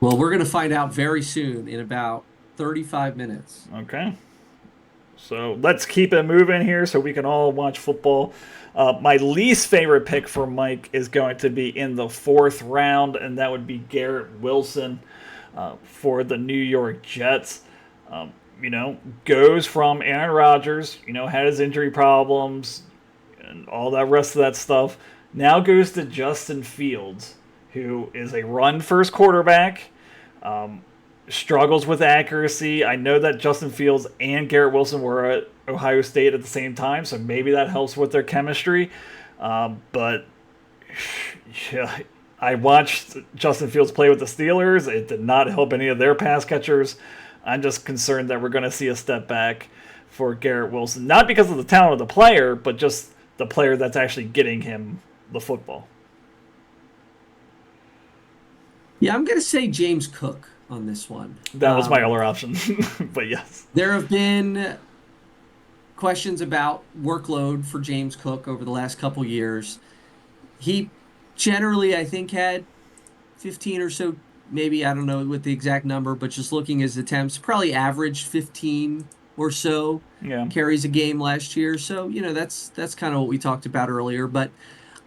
Well, we're going to find out very soon in about 35 minutes. Okay. So let's keep it moving here so we can all watch football. My least favorite pick for Mike is going to be in the fourth round, and that would be Garrett Wilson for the New York Jets. Goes from Aaron Rodgers, had his injury problems and all that rest of that stuff. Now goes to Justin Fields, who is a run-first quarterback. Struggles with accuracy. I know that Justin Fields and Garrett Wilson were at Ohio State at the same time, so maybe that helps with their chemistry. But yeah, I watched Justin Fields play with the Steelers. It did not help any of their pass catchers. I'm just concerned that we're going to see a step back for Garrett Wilson. Not because of the talent of the player, but just the player that's actually getting him the football. Yeah, I'm going to say James Cook on this one. That was my other option, but yes. There have been questions about workload for James Cook over the last couple years. He generally, I think, had 15 or so, maybe, I don't know what the exact number, but just looking at his attempts, probably averaged 15 or so carries a game last year. So, that's kind of what we talked about earlier, but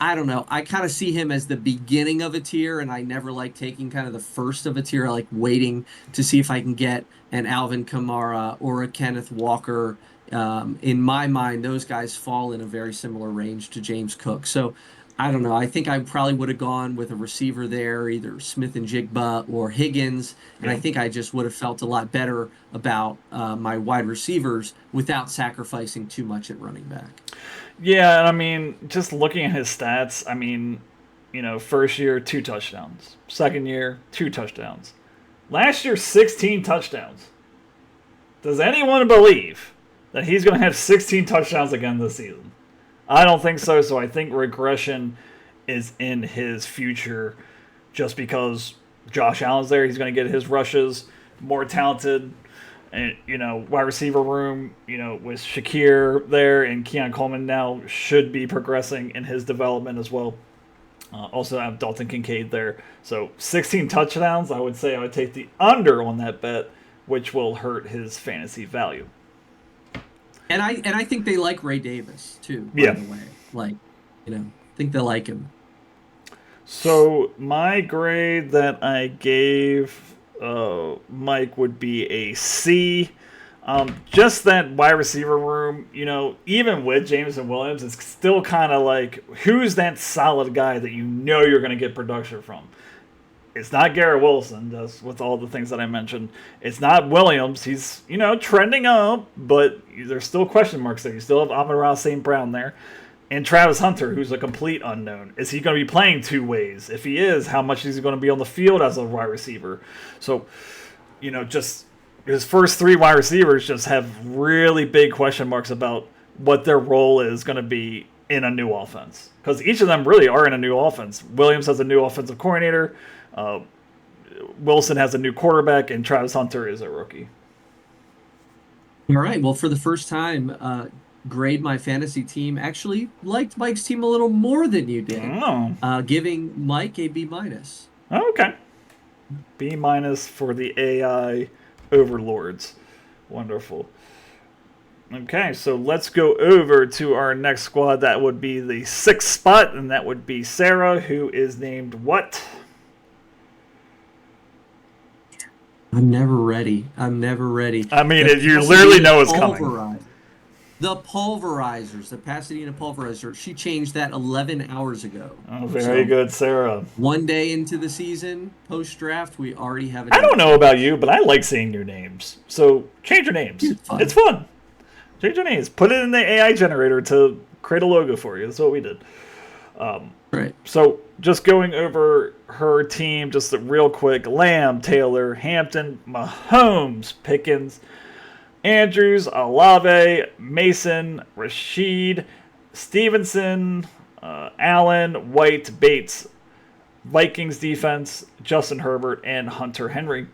I don't know. I kind of see him as the beginning of a tier, and I never like taking kind of the first of a tier. I like waiting to see if I can get an Alvin Kamara or a Kenneth Walker. In my mind, those guys fall in a very similar range to James Cook. So I don't know. I think I probably would have gone with a receiver there, either Smith and Jigba or Higgins, and I think I just would have felt a lot better about my wide receivers without sacrificing too much at running back. Yeah, and I mean, just looking at his stats, first year, 2 touchdowns. Second year, 2 touchdowns. Last year, 16 touchdowns. Does anyone believe that he's going to have 16 touchdowns again this season? I don't think so, so I think regression is in his future just because Josh Allen's there. He's going to get his rushes, more talented. And, wide receiver room, with Shakir there, and Keon Coleman now should be progressing in his development as well. Also have Dalton Kincaid there. So 16 touchdowns, I would say I would take the under on that bet, which will hurt his fantasy value. And I think they like Ray Davis too, by the way. I think they like him. So my grade that I gave Mike would be a C. Just that wide receiver room, even with Jameson Williams, it's still kind of like, who's that solid guy that you're going to get production from? It's not Garrett Wilson, just with all the things that I mentioned. It's not Williams. He's, trending up, but there's still question marks there. You still have Amon-Ra St. Brown there. And Travis Hunter, who's a complete unknown. Is he going to be playing 2 ways? If he is, how much is he going to be on the field as a wide receiver? So, just his first 3 wide receivers just have really big question marks about what their role is going to be in a new offense, because each of them really are in a new offense. Williams has a new offensive coordinator. Wilson has a new quarterback, and Travis Hunter is a rookie. All right. Well, for the first time, Grade My Fantasy Team actually liked Mike's team a little more than you did, Oh, giving Mike a B minus. okay. B minus for the AI overlords. Wonderful. Okay, so let's go over to our next squad. That would be the 6th spot, and that would be Sarah, who is named what? I'm never ready. I'm never ready. I mean, The you literally know it's Pasadena coming. Pulverizer- The Pulverizers, the Pasadena Pulverizer. She changed that 11 hours ago. Oh, very good, Sarah. One day into the season, post-draft, we already have a I don't name. know about you, but I like seeing new names. So change your names. It's fun. It's fun. Change your names. Put it in the AI generator to create a logo for you. That's what we did. Right. So just going over her team just real quick. Lamb, Taylor, Hampton, Mahomes, Pickens, Andrews, Olave, Mason, Rashid, Stevenson, Allen, White, Bates, Vikings defense, Justin Herbert, and Hunter Henry.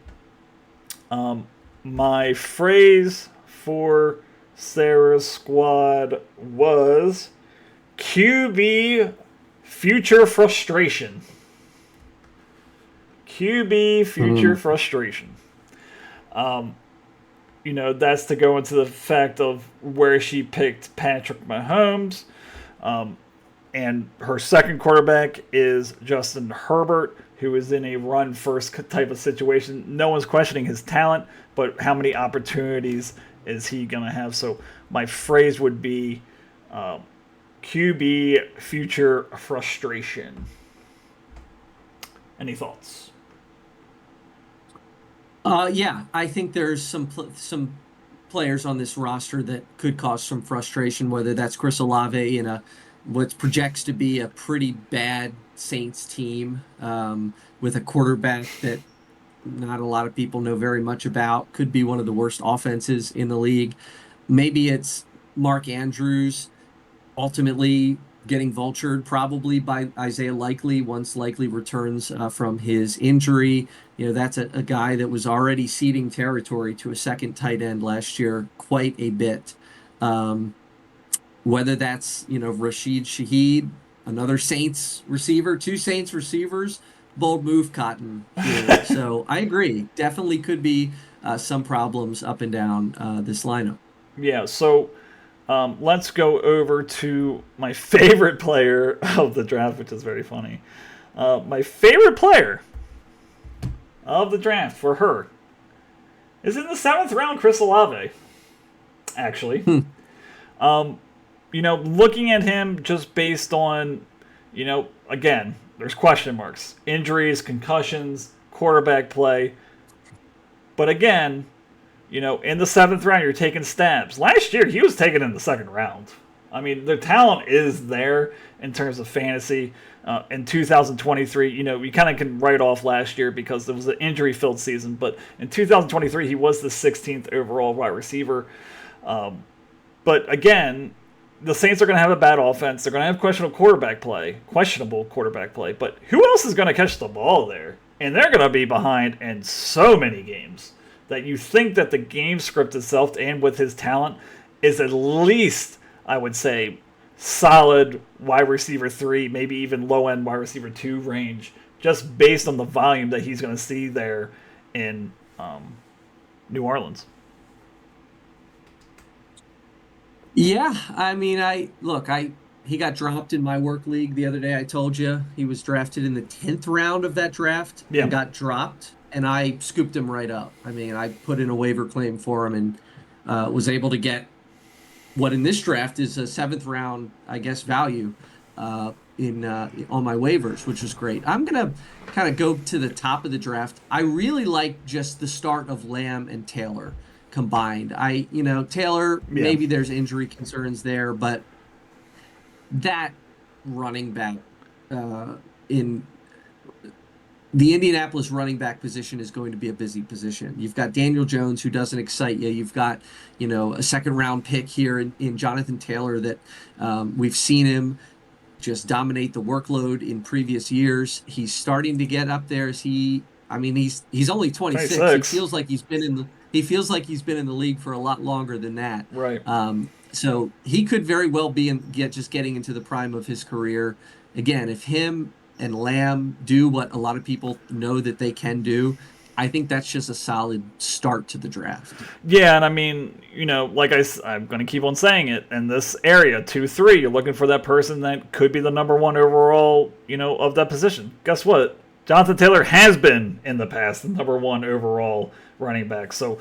My phrase for Sarah's squad was QB future frustration. QB future frustration. That's to go into the fact of where she picked Patrick Mahomes. And her second quarterback is Justin Herbert, who is in a run-first type of situation. No one's questioning his talent, but how many opportunities is he going to have? So my phrase would be QB future frustration. Any thoughts? Yeah, I think there's some players on this roster that could cause some frustration, whether that's Chris Olave in what projects to be a pretty bad Saints team, with a quarterback that not a lot of people know very much about, could be one of the worst offenses in the league. Maybe it's Mark Andrews ultimately getting vultured probably by Isaiah Likely once Likely returns from his injury. That's a guy that was already ceding territory to a second tight end last year quite a bit. Whether that's, Rashid Shaheed, another Saints receiver, two Saints receivers, bold move, Cotton. Here. So I agree. Definitely could be some problems up and down this lineup. Yeah, so let's go over to my favorite player of the draft, which is very funny. My favorite player of the draft for her is in the 7th round, Chris Olave, actually. Looking at him just based on, again, there's question marks. Injuries, concussions, quarterback play. But again, in the 7th round, you're taking stabs. Last year, he was taken in the 2nd round. I mean, the talent is there in terms of fantasy. In 2023, you kind of can write off last year because it was an injury-filled season. But in 2023, he was the 16th overall wide receiver. But again, the Saints are going to have a bad offense. They're going to have questionable quarterback play. But who else is going to catch the ball there? And they're going to be behind in so many games that you think that the game script itself and with his talent is at least, I would say, solid wide receiver 3, maybe even low-end wide receiver 2 range, just based on the volume that he's going to see there in New Orleans. Yeah, I mean, he got dropped in my work league the other day. I told you he was drafted in the 10th round of that draft and got dropped, and I scooped him right up. I mean, I put in a waiver claim for him and was able to get what in this draft is a 7th round, I guess, value on my waivers, which was great. I'm gonna kind of go to the top of the draft. I really like just the start of Lamb and Taylor combined. Taylor, maybe there's injury concerns there, but that running back in the Indianapolis running back position is going to be a busy position. You've got Daniel Jones, who doesn't excite you. You've got, a second round pick here in Jonathan Taylor that we've seen him just dominate the workload in previous years. He's starting to get up there. He's only 26. 26. He feels like he's been in the league for a lot longer than that. Right. So he could very well be just getting into the prime of his career. Again, if him and Lamb do what a lot of people know that they can do, I think that's just a solid start to the draft. Yeah, and I mean, like I'm going to keep on saying it, in this area, 2-3, you're looking for that person that could be the number one overall, of that position. Guess what? Jonathan Taylor has been, in the past, the number one overall running back. So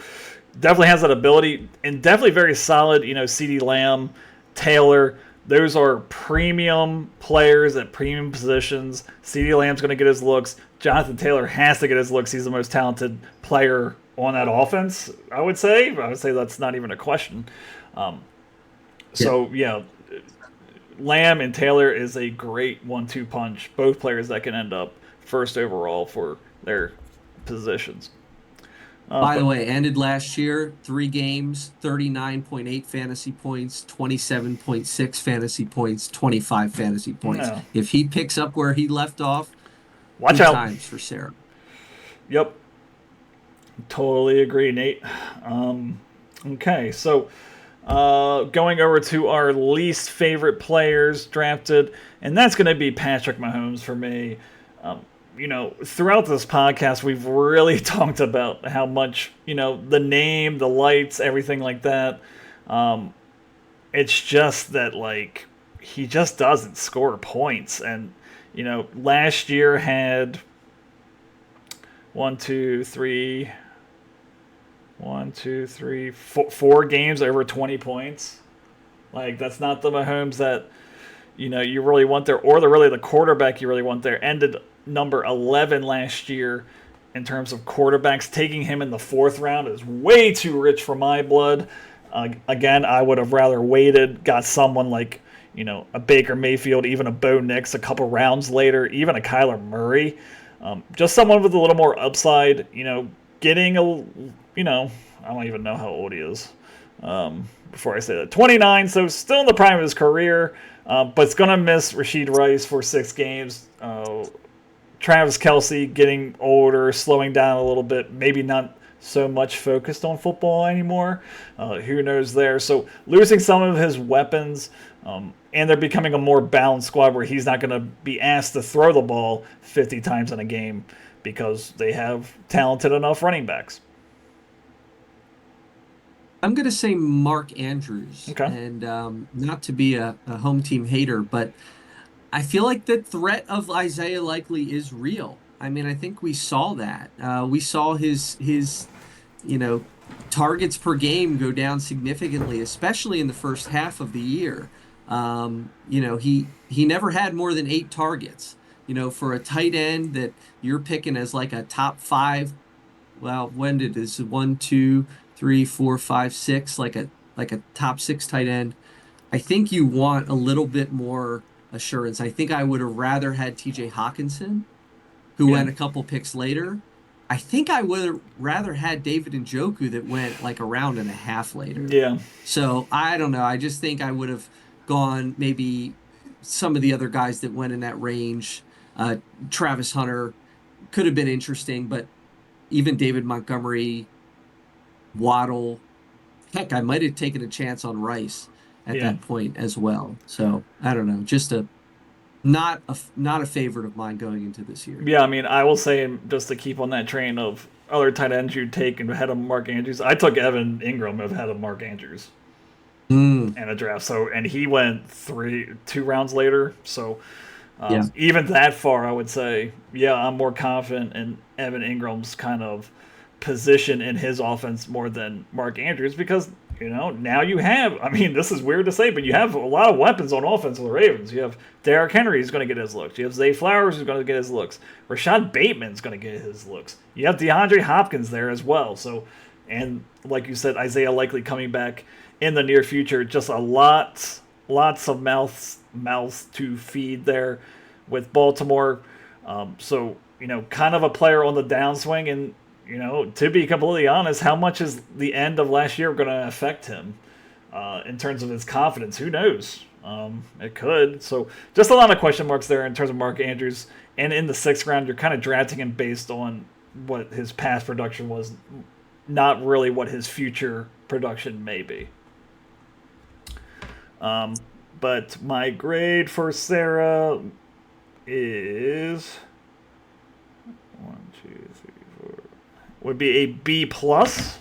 definitely has that ability, and definitely very solid, CeeDee Lamb, Taylor. Those are premium players at premium positions. CeeDee Lamb's going to get his looks. Jonathan Taylor has to get his looks. He's the most talented player on that offense, I would say. I would say that's not even a question. So, Lamb and Taylor is a great 1-2 punch. Both players that can end up first overall for their positions. By the way, ended last year, 3 games, 39.8 fantasy points, 27.6 fantasy points, 25 fantasy points. No. If he picks up where he left off, watch good out. Times for Sarah. Yep. Totally agree, Nate. Okay, so going over to our least favorite players drafted, and that's going to be Patrick Mahomes for me. Throughout this podcast, we've really talked about how much, the name, the lights, everything like that. It's just that, he just doesn't score points. And, last year had 4 games over 20 points. That's not the Mahomes that, you really want there, or the quarterback you really want there. Ended number 11 last year in terms of quarterbacks. Taking him in the 4th round is way too rich for my blood. Again, I would have rather waited, got someone like, a Baker Mayfield, even a Bo Nix a couple rounds later, even a Kyler Murray. Just someone with a little more upside, getting I don't even know how old he is before I say that. 29, so still in the prime of his career, but it's going to miss Rashid Rice for 6 games. Travis Kelce getting older, slowing down a little bit, maybe not so much focused on football anymore. Who knows there? So losing some of his weapons, and they're becoming a more balanced squad where he's not going to be asked to throw the ball 50 times in a game because they have talented enough running backs. I'm going to say Mark Andrews. Okay. And not to be a home team hater, but I feel like the threat of Isaiah Likely is real. I mean, I think we saw that. We saw his targets per game go down significantly, especially in the first half of the year. He never had more than 8 targets. For a tight end that you're picking as like a top 5. Well, when did this 1, 2, 3, 4, 5, 6, like a top 6 tight end? I think you want a little bit more assurance. I think I would have rather had TJ Hawkinson, who went a couple picks later. I think I would have rather had David Njoku that went like a round and a half later. Yeah. So I don't know. I just think I would have gone maybe some of the other guys that went in that range. Travis Hunter could have been interesting, but even David Montgomery, Waddle, heck, I might have taken a chance on Rice at that point as well. So I don't know, just not a favorite of mine going into this year. Yeah, I mean, I will say, just to keep on that train of other tight ends you'd take and ahead of Mark Andrews, I took Evan Ingram ahead of Mark Andrews in a draft. So, and he went 2 rounds later. So even that far, I would say, I'm more confident in Evan Ingram's kind of position in his offense more than Mark Andrews, because now you have, I mean, this is weird to say, but you have a lot of weapons on offense with the Ravens. You have Derrick Henry who's going to get his looks. You have Zay Flowers who's going to get his looks. Rashad Bateman's going to get his looks. You have DeAndre Hopkins there as well. So, and like you said, Isaiah Likely coming back in the near future. Just lots of mouths to feed there with Baltimore. So, kind of a player on the downswing. And, to be completely honest, how much is the end of last year going to affect him in terms of his confidence? Who knows? It could. So just a lot of question marks there in terms of Mark Andrews. And in the 6th round, you're kind of drafting him based on what his past production was, not really what his future production may be. But my grade for Sarah is 1, 2, 3, 4. Would be a B plus,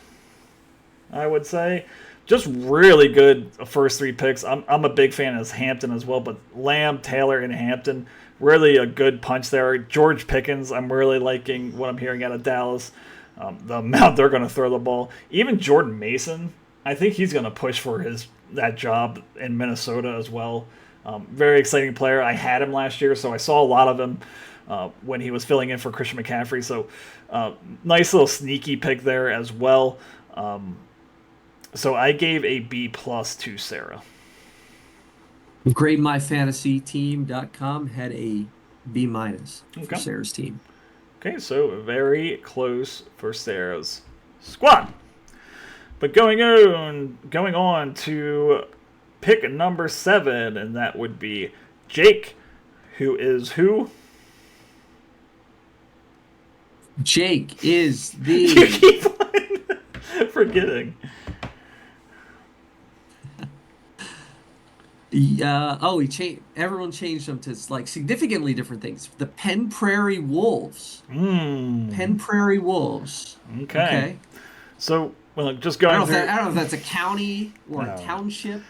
I would say. Just really good first 3 picks. I'm a big fan of Hampton as well, but Lamb, Taylor, and Hampton, really a good punch there. George Pickens, I'm really liking what I'm hearing out of Dallas. The amount they're going to throw the ball. Even Jordan Mason, I think he's going to push for that job in Minnesota as well. Very exciting player. I had him last year, so I saw a lot of him when he was filling in for Christian McCaffrey. So nice little sneaky pick there as well. So I gave a B plus to Sarah. GradeMyFantasyTeam.com had a B minus for Sarah's team. Okay, so very close for Sarah's squad. But going on to pick number 7, and that would be Jake, who is who? Jake is the... You keep on forgetting. Everyone changed them to like significantly different things. The Penn Prairie Wolves. Penn Prairie Wolves. Okay. So, well, just going through... I don't know if that's a county or a township.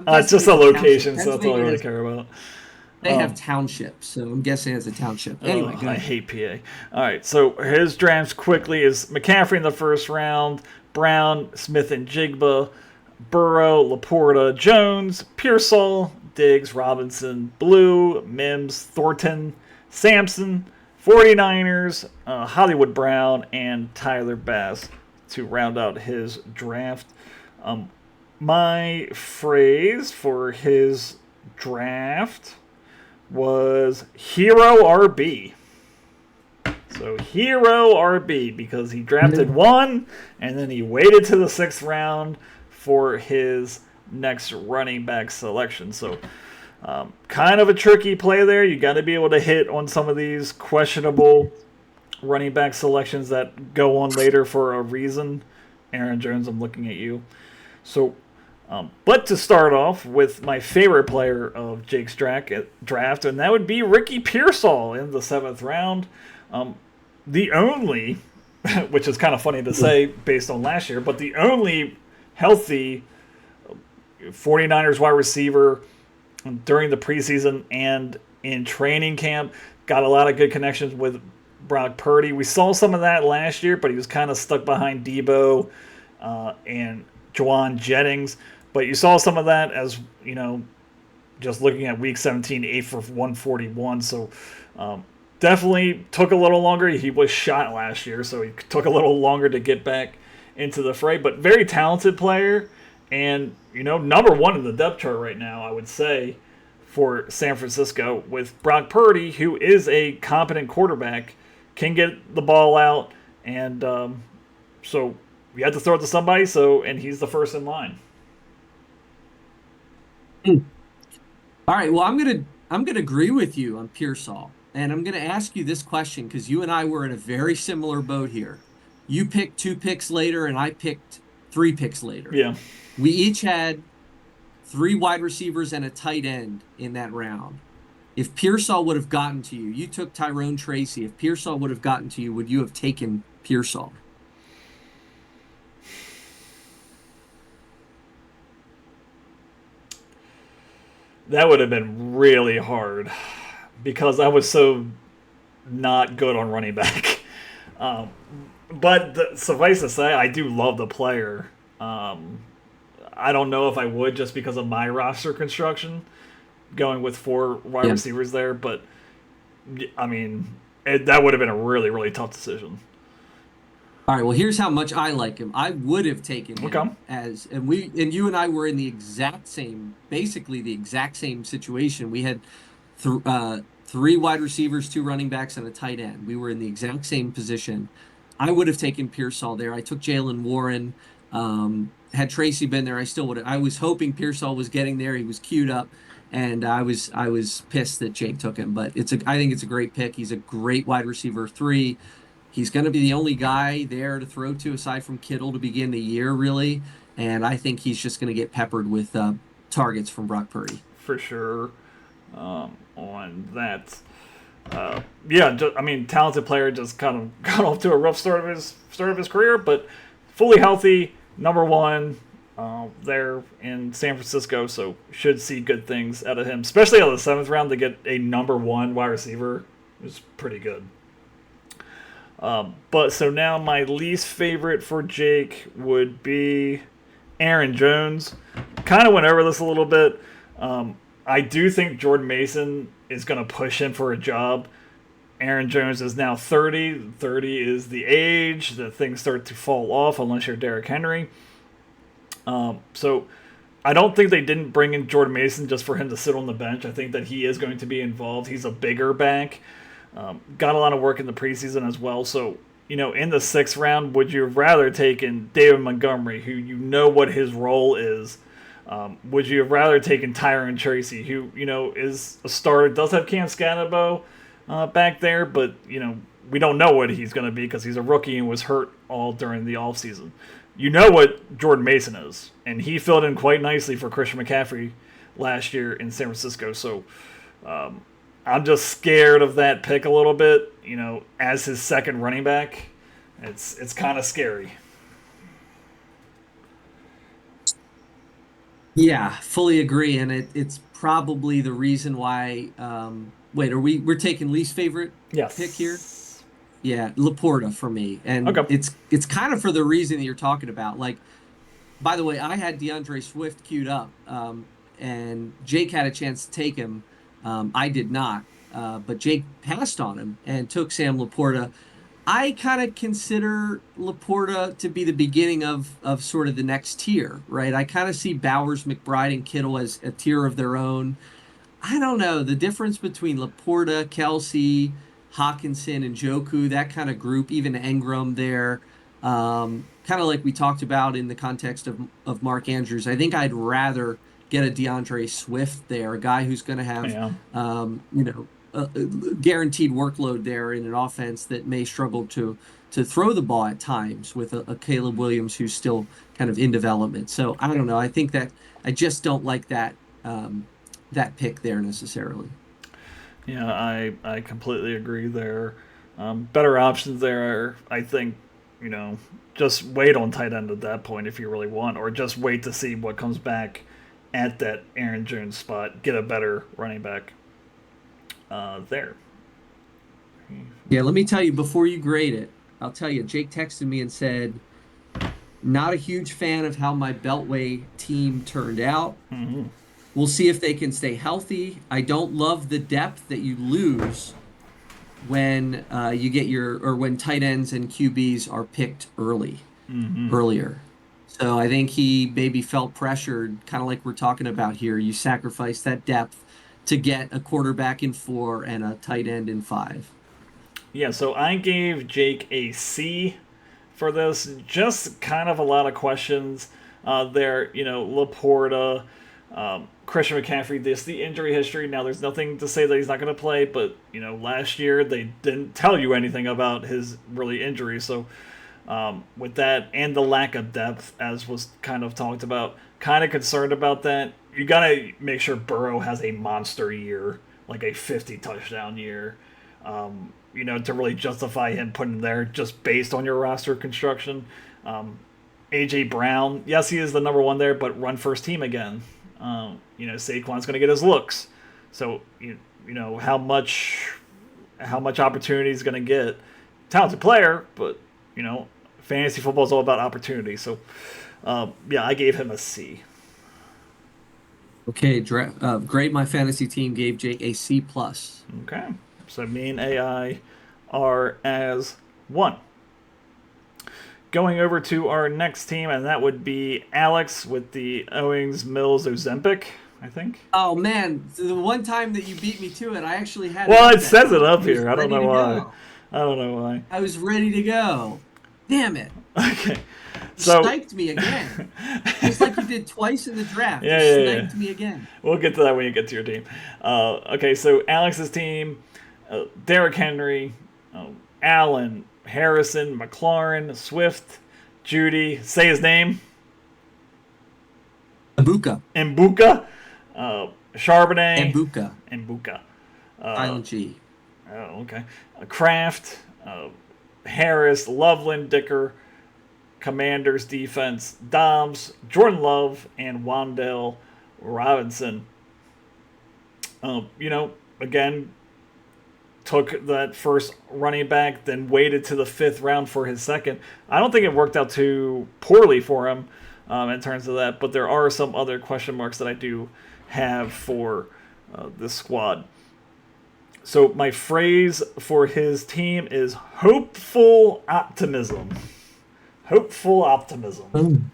It's just a location, so that's all I really care about. They have townships, so I'm guessing it's a township. Anyway, I hate PA. All right, so his drafts quickly is McCaffrey in the 1st round, Brown, Smith and Jigba, Burrow, Laporta, Jones, Pearsall, Diggs, Robinson, Blue, Mims, Thornton, Sampson, 49ers, Hollywood Brown, and Tyler Bass to round out his draft. My phrase for his draft was Hero RB. So Hero RB, because he drafted 1 and then he waited to the 6th round for his next running back selection. So kind of a tricky play there. You got to be able to hit on some of these questionable running back selections that go on later for a reason. Aaron Jones, I'm looking at you. So, but to start off with my favorite player of Jake's draft, and that would be Ricky Pearsall in the 7th round. The only, which is kind of funny to say based on last year, but the only healthy 49ers wide receiver during the preseason and in training camp. Got a lot of good connections with Brock Purdy. We saw some of that last year, but he was kind of stuck behind Debo and Juwan Jennings. But you saw some of that as, just looking at week 17, 8 for 141. So definitely took a little longer. He was shot last year, so he took a little longer to get back into the fray. But very talented player and, number 1 in the depth chart right now, I would say, for San Francisco with Brock Purdy, who is a competent quarterback, can get the ball out. And so we had to throw it to somebody, and he's the first in line. All right, well, I'm gonna agree with you on Pearsall, and I'm gonna ask you this question because you and I were in a very similar boat here. You picked 2 picks later, and I picked 3 picks later. Yeah, we each had 3 wide receivers and a tight end in that round. If Pearsall would have gotten to you, you took Tyrone Tracy. If Pearsall would have gotten to you, would you have taken Pearsall? that would have been really hard because I was so not good on running back. But suffice to say, I do love the player. I don't know if I would just because of my roster construction, going with 4 wide receivers there. But, I mean, that would have been a really, really tough decision. All right, well, here's how much I like him. I would have taken him and you and I were in basically the exact same situation. We had 3 3 wide receivers, 2 running backs, and a tight end. We were in the exact same position. I would have taken Pearsall there. I took Jaylen Warren. Had Tracy been there, I still would have. I was hoping Pearsall was getting there. He was queued up, and I was pissed that Jake took him. But I think it's a great pick. He's a great wide receiver 3. He's going to be the only guy there to throw to aside from Kittle to begin the year, really. And I think he's just going to get peppered with targets from Brock Purdy. For sure. On that. Yeah, I mean, talented player, just kind of got off to a rough start of his career, but fully healthy, number 1 there in San Francisco, so should see good things out of him, especially out of the 7th round to get a number 1 wide receiver is pretty good. But so now my least favorite for Jake would be Aaron Jones. Kind of went over this a little bit. I do think Jordan Mason is going to push him for a job. Aaron Jones is now 30. 30 is the age that things start to fall off unless you're Derrick Henry. So I don't think they didn't bring in Jordan Mason just for him to sit on the bench. I think that he is going to be involved. He's a bigger back. Got a lot of work in the preseason as well. So, in the 6th round, would you have rather taken David Montgomery, who you know what his role is? Would you have rather taken Tyron Tracy, who, is a starter, does have Cam Scannabo back there, but, we don't know what he's going to be because he's a rookie and was hurt all during the offseason. You know what Jordan Mason is, and he filled in quite nicely for Christian McCaffrey last year in San Francisco. So I'm just scared of that pick a little bit, as his second running back. It's kind of scary. Yeah, fully agree, and it's probably the reason why. Wait, we're taking least favorite Yes. pick here? Yeah, Laporta for me, and Okay. it's kind of for the reason that you're talking about. Like, by the way, I had DeAndre Swift queued up, and Jake had a chance to take him. I did not, but Jake passed on him and took Sam Laporta. I kind of consider Laporta to be the beginning of sort of the next tier, right? I kind of see Bowers, McBride, and Kittle as a tier of their own. I don't know. The difference between Laporta, Kelsey, Hawkinson, and Joku, that kind of group, even Engram there, kind of like we talked about in the context of Mark Andrews. I think I'd rather get a DeAndre Swift there, a guy who's going to have, a guaranteed workload there in an offense that may struggle to throw the ball at times with a Caleb Williams who's still kind of in development. So I don't know. I think that I just don't like that that pick there necessarily. Yeah, I completely agree there. Better options there, I think, just wait on tight end at that point if you really want, or just wait to see what comes back at that Aaron Jones spot. Get a better running back there. Yeah, let me tell you, before you grade it, I'll tell you, Jake texted me and said, not a huge fan of how my Beltway team turned out. Mm-hmm. We'll see if they can stay healthy. I don't love the depth that you lose when you get when tight ends and QBs are picked earlier. So I think he maybe felt pressured, kind of like we're talking about here. You sacrifice that depth to get a quarterback in 4 and a tight end in 5. Yeah, so I gave Jake a C for this. Just kind of a lot of questions there. Laporta, Christian McCaffrey, the injury history. Now, there's nothing to say that he's not going to play, but, last year they didn't tell you anything about his really injury. So with that and the lack of depth, as was kind of talked about, kind of concerned about that. You got to make sure Burrow has a monster year, like a 50-touchdown year, to really justify him putting there just based on your roster construction. A.J. Brown, yes, he is the number 1 there, but run first team again. Saquon's going to get his looks. So, how much opportunity he's going to get. Talented player, but, fantasy football is all about opportunity. So, I gave him a C. Okay, grade my fantasy team gave Jake a C+. Okay, so me and AI are as 1. Going over to our next team, and that would be Alex with the Owings Mills Ozempic I think. Oh man, the one time that you beat me to it, I actually had Well, up it that says it time. up I was here. I don't ready know to why. go. I don't know why. I was ready to go. Damn it. Okay. You So, sniped me again. Just like you did twice in the draft. You yeah, yeah, yeah. sniped me again. We'll get to that when you get to your team. Okay, so Alex's team, Derrick Henry, Allen, Harrison, McLaurin, Swift, Judy. Say his name. Abuka. Mbuka, Charbonnet, Abuka. Mbuka. Silent G. Oh, okay. Kraft, Harris, Loveland, Dicker, Commanders defense, Dobbs, Jordan Love, and Wandale Robinson. Again, took that first running back, then waited to the 5th round for his second. I don't think it worked out too poorly for him in terms of that, but there are some other question marks that I do have for this squad. So my phrase for his team is hopeful optimism. Hopeful optimism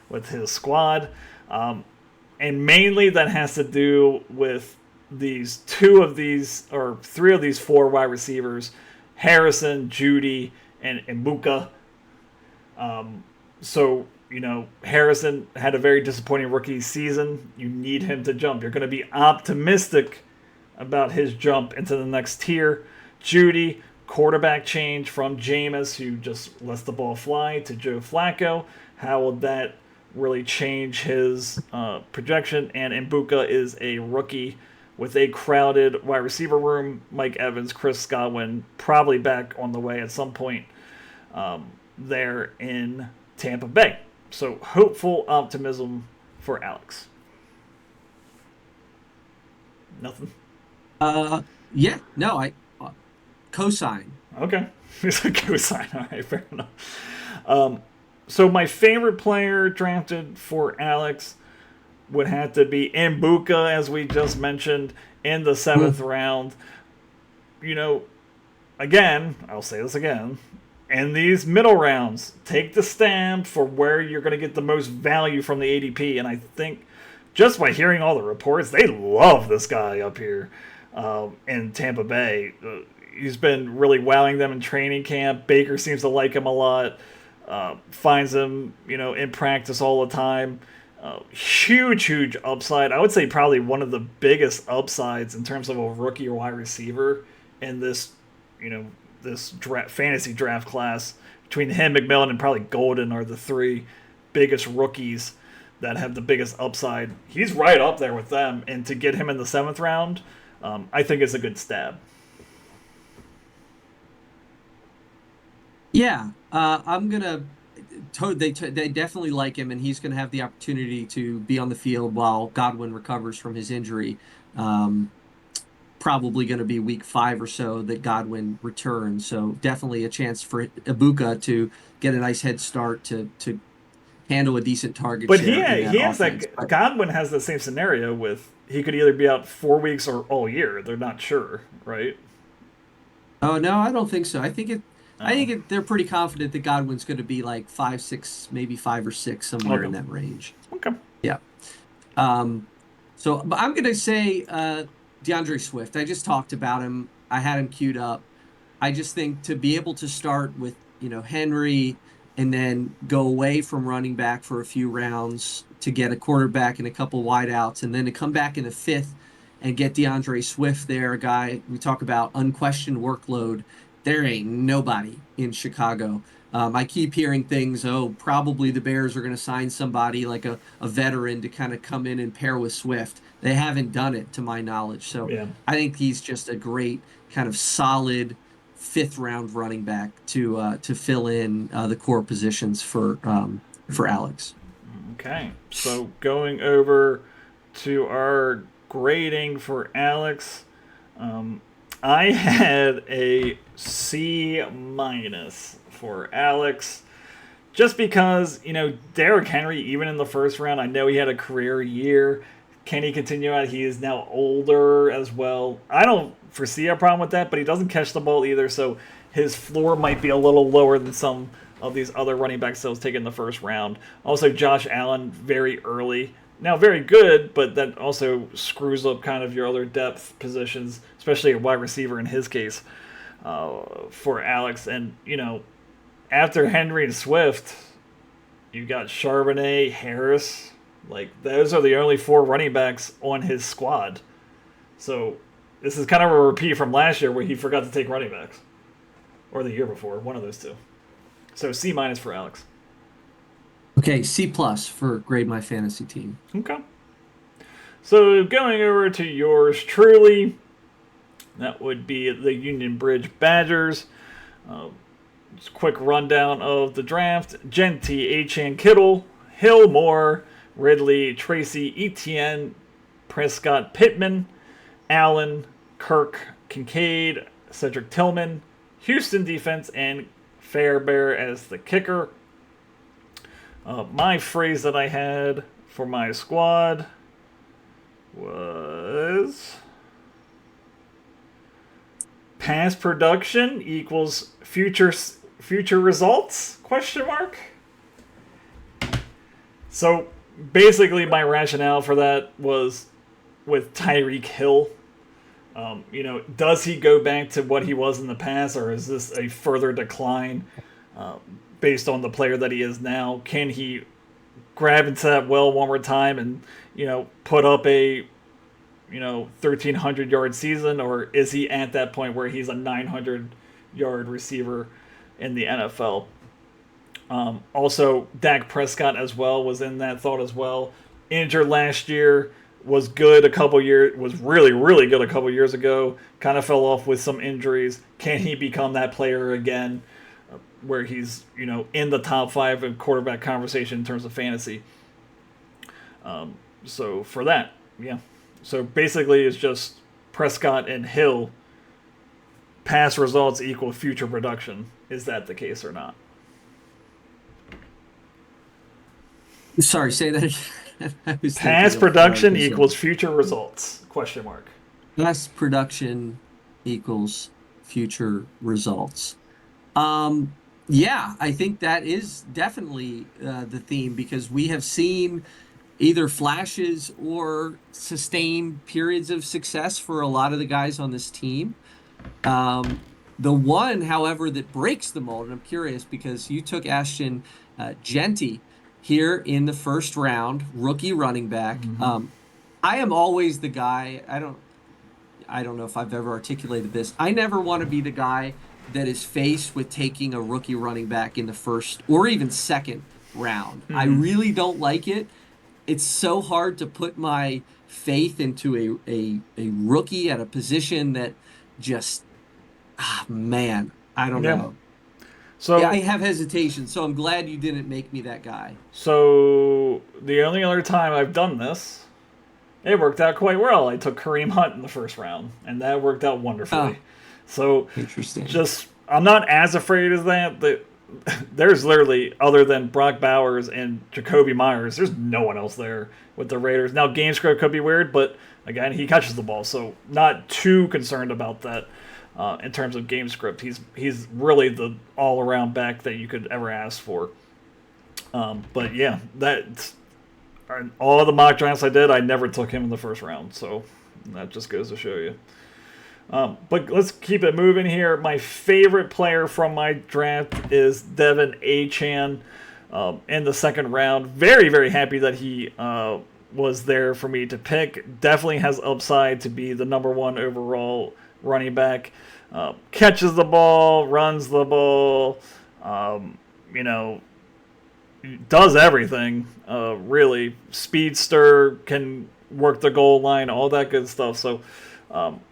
with his squad. And mainly that has to do with these 3 of these 4 wide receivers, Harrison, Judy, and Mbuka. Harrison had a very disappointing rookie season. You need him to jump. You're going to be optimistic about his jump into the next tier. Judy, quarterback change from Jameis, who just lets the ball fly, to Joe Flacco. How will that really change his projection? And Mbuka is a rookie with a crowded wide receiver room. Mike Evans, Chris Godwin, probably back on the way at some point there in Tampa Bay. So hopeful optimism for Alex. Nothing? Yeah, no, I cosign. Okay. It's a cosign. All right, fair enough. So my favorite player drafted for Alex would have to be Mbuka, as we just mentioned, in the 7th round. Again, I'll say this again. In these middle rounds, take the stand for where you're going to get the most value from the ADP. And I think just by hearing all the reports, they love this guy up here in Tampa Bay. He's been really wowing them in training camp. Baker seems to like him a lot. Finds him, in practice all the time. Huge upside. I would say probably one of the biggest upsides in terms of a rookie or wide receiver in this, this fantasy draft class. Between him, McMillan, and probably Golden are the 3 biggest rookies that have the biggest upside. He's right up there with them, and to get him in the 7th round, I think is a good stab. Yeah, I'm gonna. They definitely like him, and he's gonna have the opportunity to be on the field while Godwin recovers from his injury. Probably going to be week 5 or so that Godwin returns. So definitely a chance for Ibuka to get a nice head start to handle a decent target but share. he has that. Godwin has the same scenario with he could either be out 4 weeks or all year. They're not sure, right? Oh no, I don't think so. I think they're pretty confident that Godwin's going to be like 5, 6, maybe 5 or 6 somewhere in that range. Okay. Yeah. But I'm going to say DeAndre Swift. I just talked about him. I had him queued up. I just think to be able to start with, Henry and then go away from running back for a few rounds to get a quarterback and a couple wideouts, and then to come back in the 5th and get DeAndre Swift there, a guy we talk about unquestioned workload. There ain't nobody in Chicago. I keep hearing things, probably the Bears are going to sign somebody like a veteran to kind of come in and pair with Swift. They haven't done it to my knowledge. So yeah. I think he's just a great kind of solid 5th round running back to fill in the core positions for Alex. Okay. So going over to our grading for Alex, I had a C- for Alex, just because, Derrick Henry, even in the 1st round, I know he had a career year. Can he continue out? He is now older as well. I don't foresee a problem with that, but he doesn't catch the ball either, so his floor might be a little lower than some of these other running backs that was taken in the 1st round. Also, Josh Allen, very early Now, very good, but that also screws up kind of your other depth positions, especially a wide receiver in his case, for Alex. And, after Henry and Swift, you got Charbonnet, Harris. Like, those are the only 4 running backs on his squad. So, this is kind of a repeat from last year where he forgot to take running backs. Or the year before, one of those two. So, C- for Alex. Okay, C+ for grade my fantasy team. Okay. So, going over to yours truly, that would be the Union Bridge Badgers. Just a quick rundown of the draft. Genty, Achane, Kittle, Hill, Moore, Ridley, Tracy, Etienne, Prescott, Pittman, Allen, Kirk, Kincaid, Cedric Tillman, Houston defense, and Fairbairn as the kicker. My phrase that I had for my squad was past production equals future results? Question mark. So basically, my rationale for that was with Tyreek Hill. Does he go back to what he was in the past, or is this a further decline based on the player that he is now? Can he grab into that well one more time and put up a 1,300 yard season, or is he at that point where he's a 900 yard receiver in the NFL? Also, Dak Prescott as well was in that thought as well. Injured last year, was good a couple years, was really, really good a couple years ago. Kind of fell off with some injuries. Can he become that player again where he's, in the top 5 in quarterback conversation in terms of fantasy? So for that, yeah. So basically it's just Prescott and Hill, past results equal future production. Is that the case or not? Sorry, say that again. Past production equals future results? Question mark. Past production equals future results. Yeah, I think that is definitely the theme, because we have seen either flashes or sustained periods of success for a lot of the guys on this team. The one, however, that breaks the mold, and I'm curious because you took Ashton Genty here in the first round, rookie running back. Mm-hmm. I am always the guy. I don't know if I've ever articulated this. I never want to be the guy that is faced with taking a rookie running back in the first or even second round. Mm-hmm. I really don't like it. It's so hard to put my faith into a rookie at a position that just, man, I don't know. So yeah, I have hesitation, so I'm glad you didn't make me that guy. So the only other time I've done this, it worked out quite well. I took Kareem Hunt in the first round, and that worked out wonderfully. So interesting. I'm not as afraid as that. There's literally, other than Brock Bowers and Jacoby Myers, there's no one else there with the Raiders. Now, game script could be weird, but again, he catches the ball, so not too concerned about that in terms of game script. He's really the all-around back that you could ever ask for. But yeah, all the mock drafts I did, I never took him in the first round, so that just goes to show you. But let's keep it moving here. My favorite player from my draft is Devin Achane in the second round. Very, very happy that he was there for me to pick. Definitely has upside to be the number 1 overall running back. Catches the ball, runs the ball, does everything, really. Speedster, can work the goal line, all that good stuff. So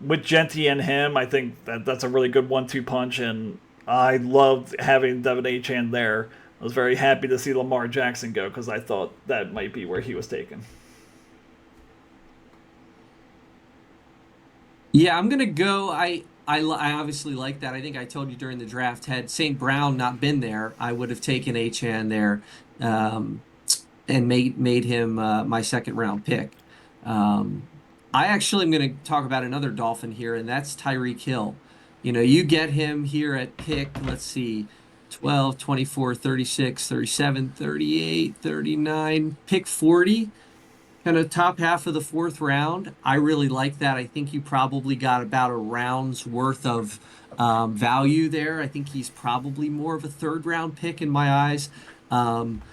with Genty and him, I think that's a really good 1-2 punch, and I loved having Devin Achane there. I was very happy to see Lamar Jackson go because I thought that might be where he was taken. Yeah, I'm going to go. I obviously like that. I think I told you during the draft, had St. Brown not been there, I would have taken Achane there and made him my second round pick. I actually am going to talk about another Dolphin here, and that's Tyreek Hill. You get him here at pick, let's see, 12, 24, 36, 37, 38, 39, pick 40. kind of top half of the fourth round. I really like that. I think you probably got about a round's worth of value there. I think he's probably more of a third round pick in my eyes. Um,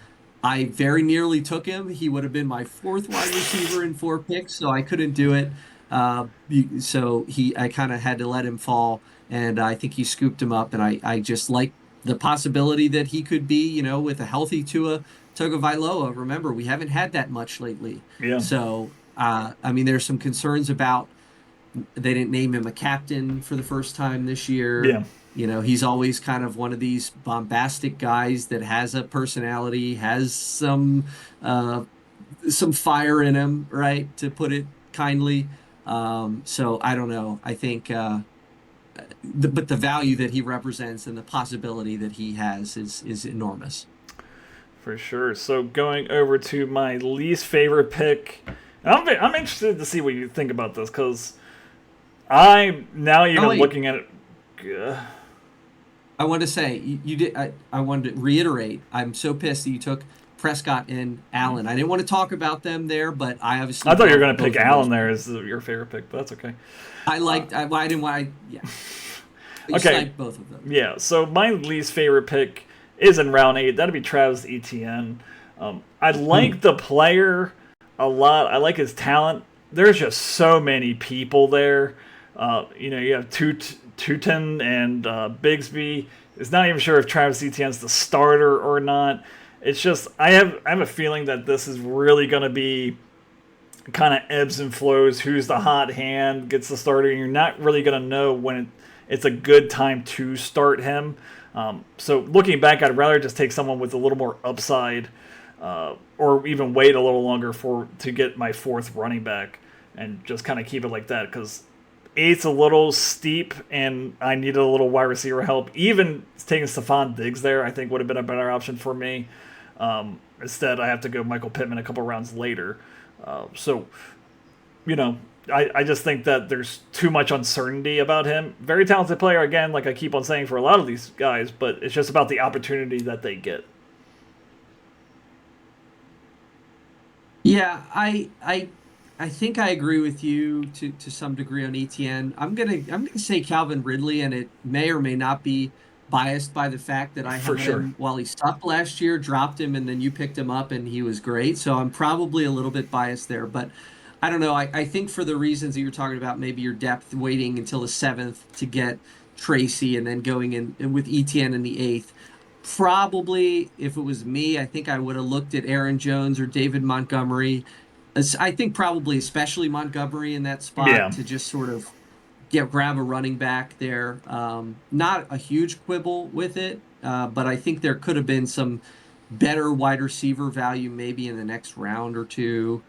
I very nearly took him. He would have been my fourth wide receiver in 4 picks, so I couldn't do it. I kind of had to let him fall, and I think he scooped him up. And I just like the possibility that he could be, with a healthy Tua Tagovailoa. Remember, we haven't had that much lately. Yeah. So, I mean, there's some concerns about they didn't name him a captain for the first time this year. Yeah. He's always kind of one of these bombastic guys that has a personality, has some fire in him, right? To put it kindly. So I don't know. I think, but the value that he represents and the possibility that he has is enormous. For sure. So going over to my least favorite pick, and I'm interested to see what you think about this because I'm now even looking at it. I want to say you did. I wanted to reiterate. I'm so pissed that you took Prescott and Allen. I didn't want to talk about them there, but I obviously. I thought you were going to pick Allen there as your favorite pick, but that's okay. I liked. I didn't want. Yeah. Okay. Both of them. Yeah. So my least favorite pick is in round 8. That'd be Travis Etienne. I like the player a lot. I like his talent. There's just so many people there. You have Tutin and Bigsby. It's not even sure if Travis Etienne's the starter or not. It's just I have a feeling that this is really going to be kind of ebbs and flows. Who's the hot hand gets the starter, and you're not really going to know when it's a good time to start him. So looking back, I'd rather just take someone with a little more upside, or even wait a little longer to get my fourth running back, and just kind of keep it like that because 8's a little steep, and I needed a little wide receiver help. Even taking Stephon Diggs there, I think would have been a better option for me. Instead, I have to go Michael Pittman a couple rounds later. I just think that there's too much uncertainty about him. Very talented player, again, like I keep on saying for a lot of these guys, but it's just about the opportunity that they get. Yeah, I think I agree with you to some degree on ETN. I'm gonna say Calvin Ridley, and it may or may not be biased by the fact that I For had sure. him while he sucked last year, dropped him, and then you picked him up and he was great. So I'm probably a little bit biased there, but I don't know. I think for the reasons that you're talking about, maybe your depth waiting until the 7th to get Tracy and then going in with ETN in the 8th. Probably, if it was me, I think I would have looked at Aaron Jones or David Montgomery. I think probably especially Montgomery in that spot to just sort of grab a running back there. Not a huge quibble with it, but I think there could have been some better wide receiver value maybe in the next round or two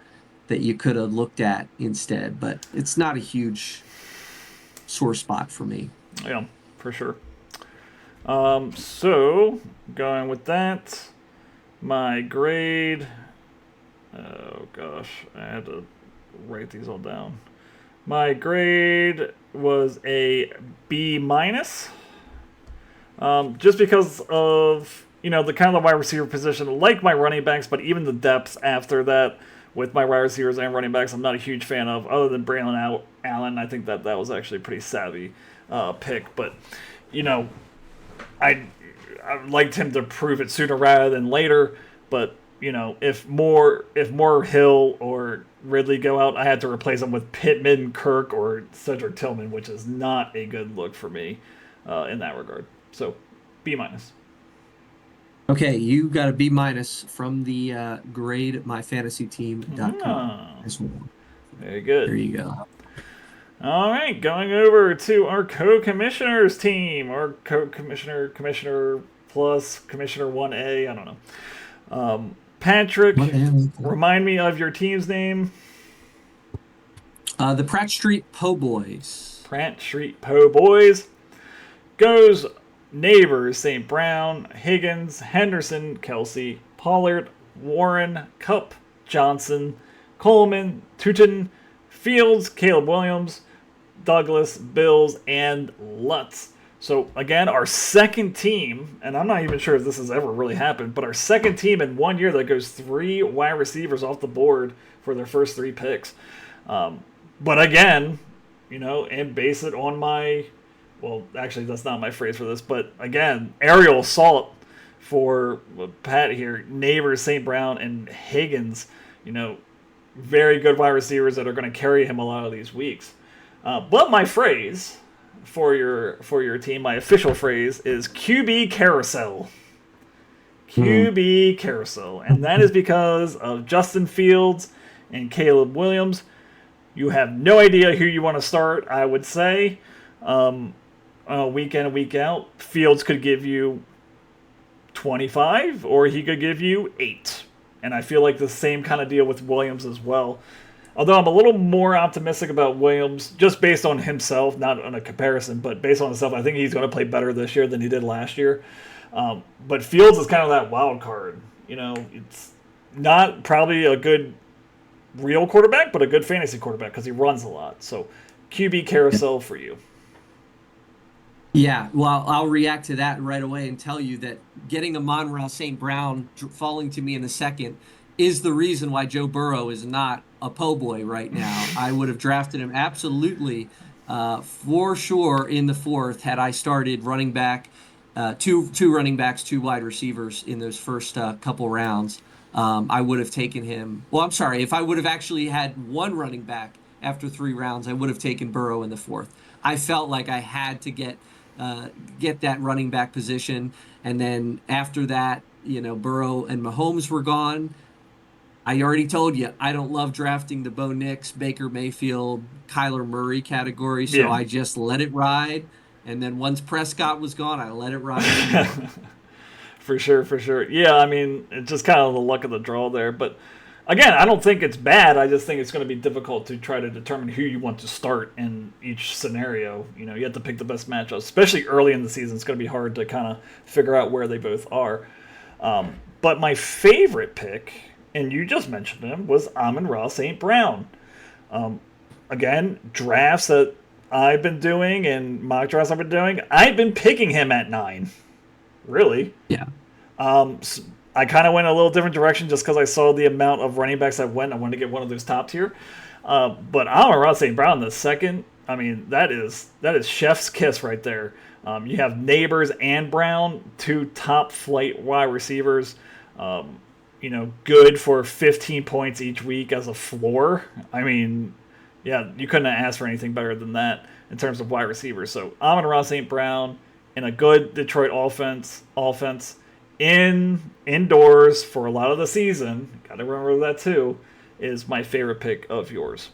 that you could have looked at instead. But it's not a huge sore spot for me. Yeah, for sure. So, going with that, my grade... Oh, gosh. I had to write these all down. My grade was a B-. Just because of, the kind of the wide receiver position, like my running backs, but even the depth after that with my wide receivers and running backs, I'm not a huge fan of, other than Braylon Allen. I think that was actually a pretty savvy pick. But, I liked him to prove it sooner rather than later. But, if more Hill or Ridley go out, I had to replace them with Pittman, Kirk, or Cedric Tillman, which is not a good look for me in that regard. So, B-. Okay, you got a B- from the grade myfantasyteam.com as well. Very good. There you go. All right, going over to our co-commissioners team, or commissioner plus commissioner 1A, I don't know. Patrick, remind me of your team's name. The Pratt Street Po Boys. Pratt Street Po Boys. Goes Neighbors, St. Brown, Higgins, Henderson, Kelsey, Pollard, Warren, Cup, Johnson, Coleman, Tutin, Fields, Caleb Williams, Douglas, Bills, and Lutz. So, again, our second team, and I'm not even sure if this has ever really happened, but our second team in 1 year that goes 3 wide receivers off the board for their first 3 picks. But again, and base it on well, actually, that's not my phrase for this, but again, aerial assault for Pat here. Neighbors, St. Brown, and Higgins, very good wide receivers that are going to carry him a lot of these weeks. But my phrase for your team, my official phrase, is QB carousel. QB carousel. And that is because of Justin Fields and Caleb Williams. You have no idea who you want to start, I would say. Week in and week out, Fields could give you 25, or he could give you 8. And I feel like the same kind of deal with Williams as well. Although I'm a little more optimistic about Williams, just based on himself, not on a comparison, but based on himself, I think he's going to play better this year than he did last year. But Fields is kind of that wild card. It's not probably a good real quarterback, but a good fantasy quarterback because he runs a lot. So QB carousel for you. Yeah, well, I'll react to that right away and tell you that getting Amon-Ra St. Brown falling to me in the second is the reason why Joe Burrow is not a po' boy right now. I would have drafted him absolutely for sure in the 4th had I started running back, two running backs, 2 wide receivers in those first couple rounds. I would have taken him. Well, I'm sorry. If I would have actually had 1 running back after 3 rounds, I would have taken Burrow in the 4th. I felt like I had to get that running back position. And then after that, Burrow and Mahomes were gone. I already told you, I don't love drafting the Bo Nix, Baker Mayfield, Kyler Murray category, so I just let it ride. And then once Prescott was gone, I let it ride. For sure. Yeah, I mean, it's just kind of the luck of the draw there. But again, I don't think it's bad. I just think it's going to be difficult to try to determine who you want to start in each scenario. You have to pick the best matchup, especially early in the season. It's going to be hard to kind of figure out where they both are. But my favorite pick, and you just mentioned him, was Amon-Ra St. Brown. Again, drafts that I've been doing and mock drafts I've been doing, I've been picking him at 9. Really. Yeah. So I kind of went a little different direction just because I saw the amount of running backs I wanted to get one of those top tier. But Amon-Ra St. Brown, the second, I mean, that is chef's kiss right there. You have Neighbors and Brown, 2 top flight wide receivers. Good for 15 points each week as a floor. I mean, yeah, you couldn't have asked for anything better than that in terms of wide receivers. So Amon-Ra St. Brown in a good Detroit offense indoors for a lot of the season, got to remember that too, is my favorite pick of yours.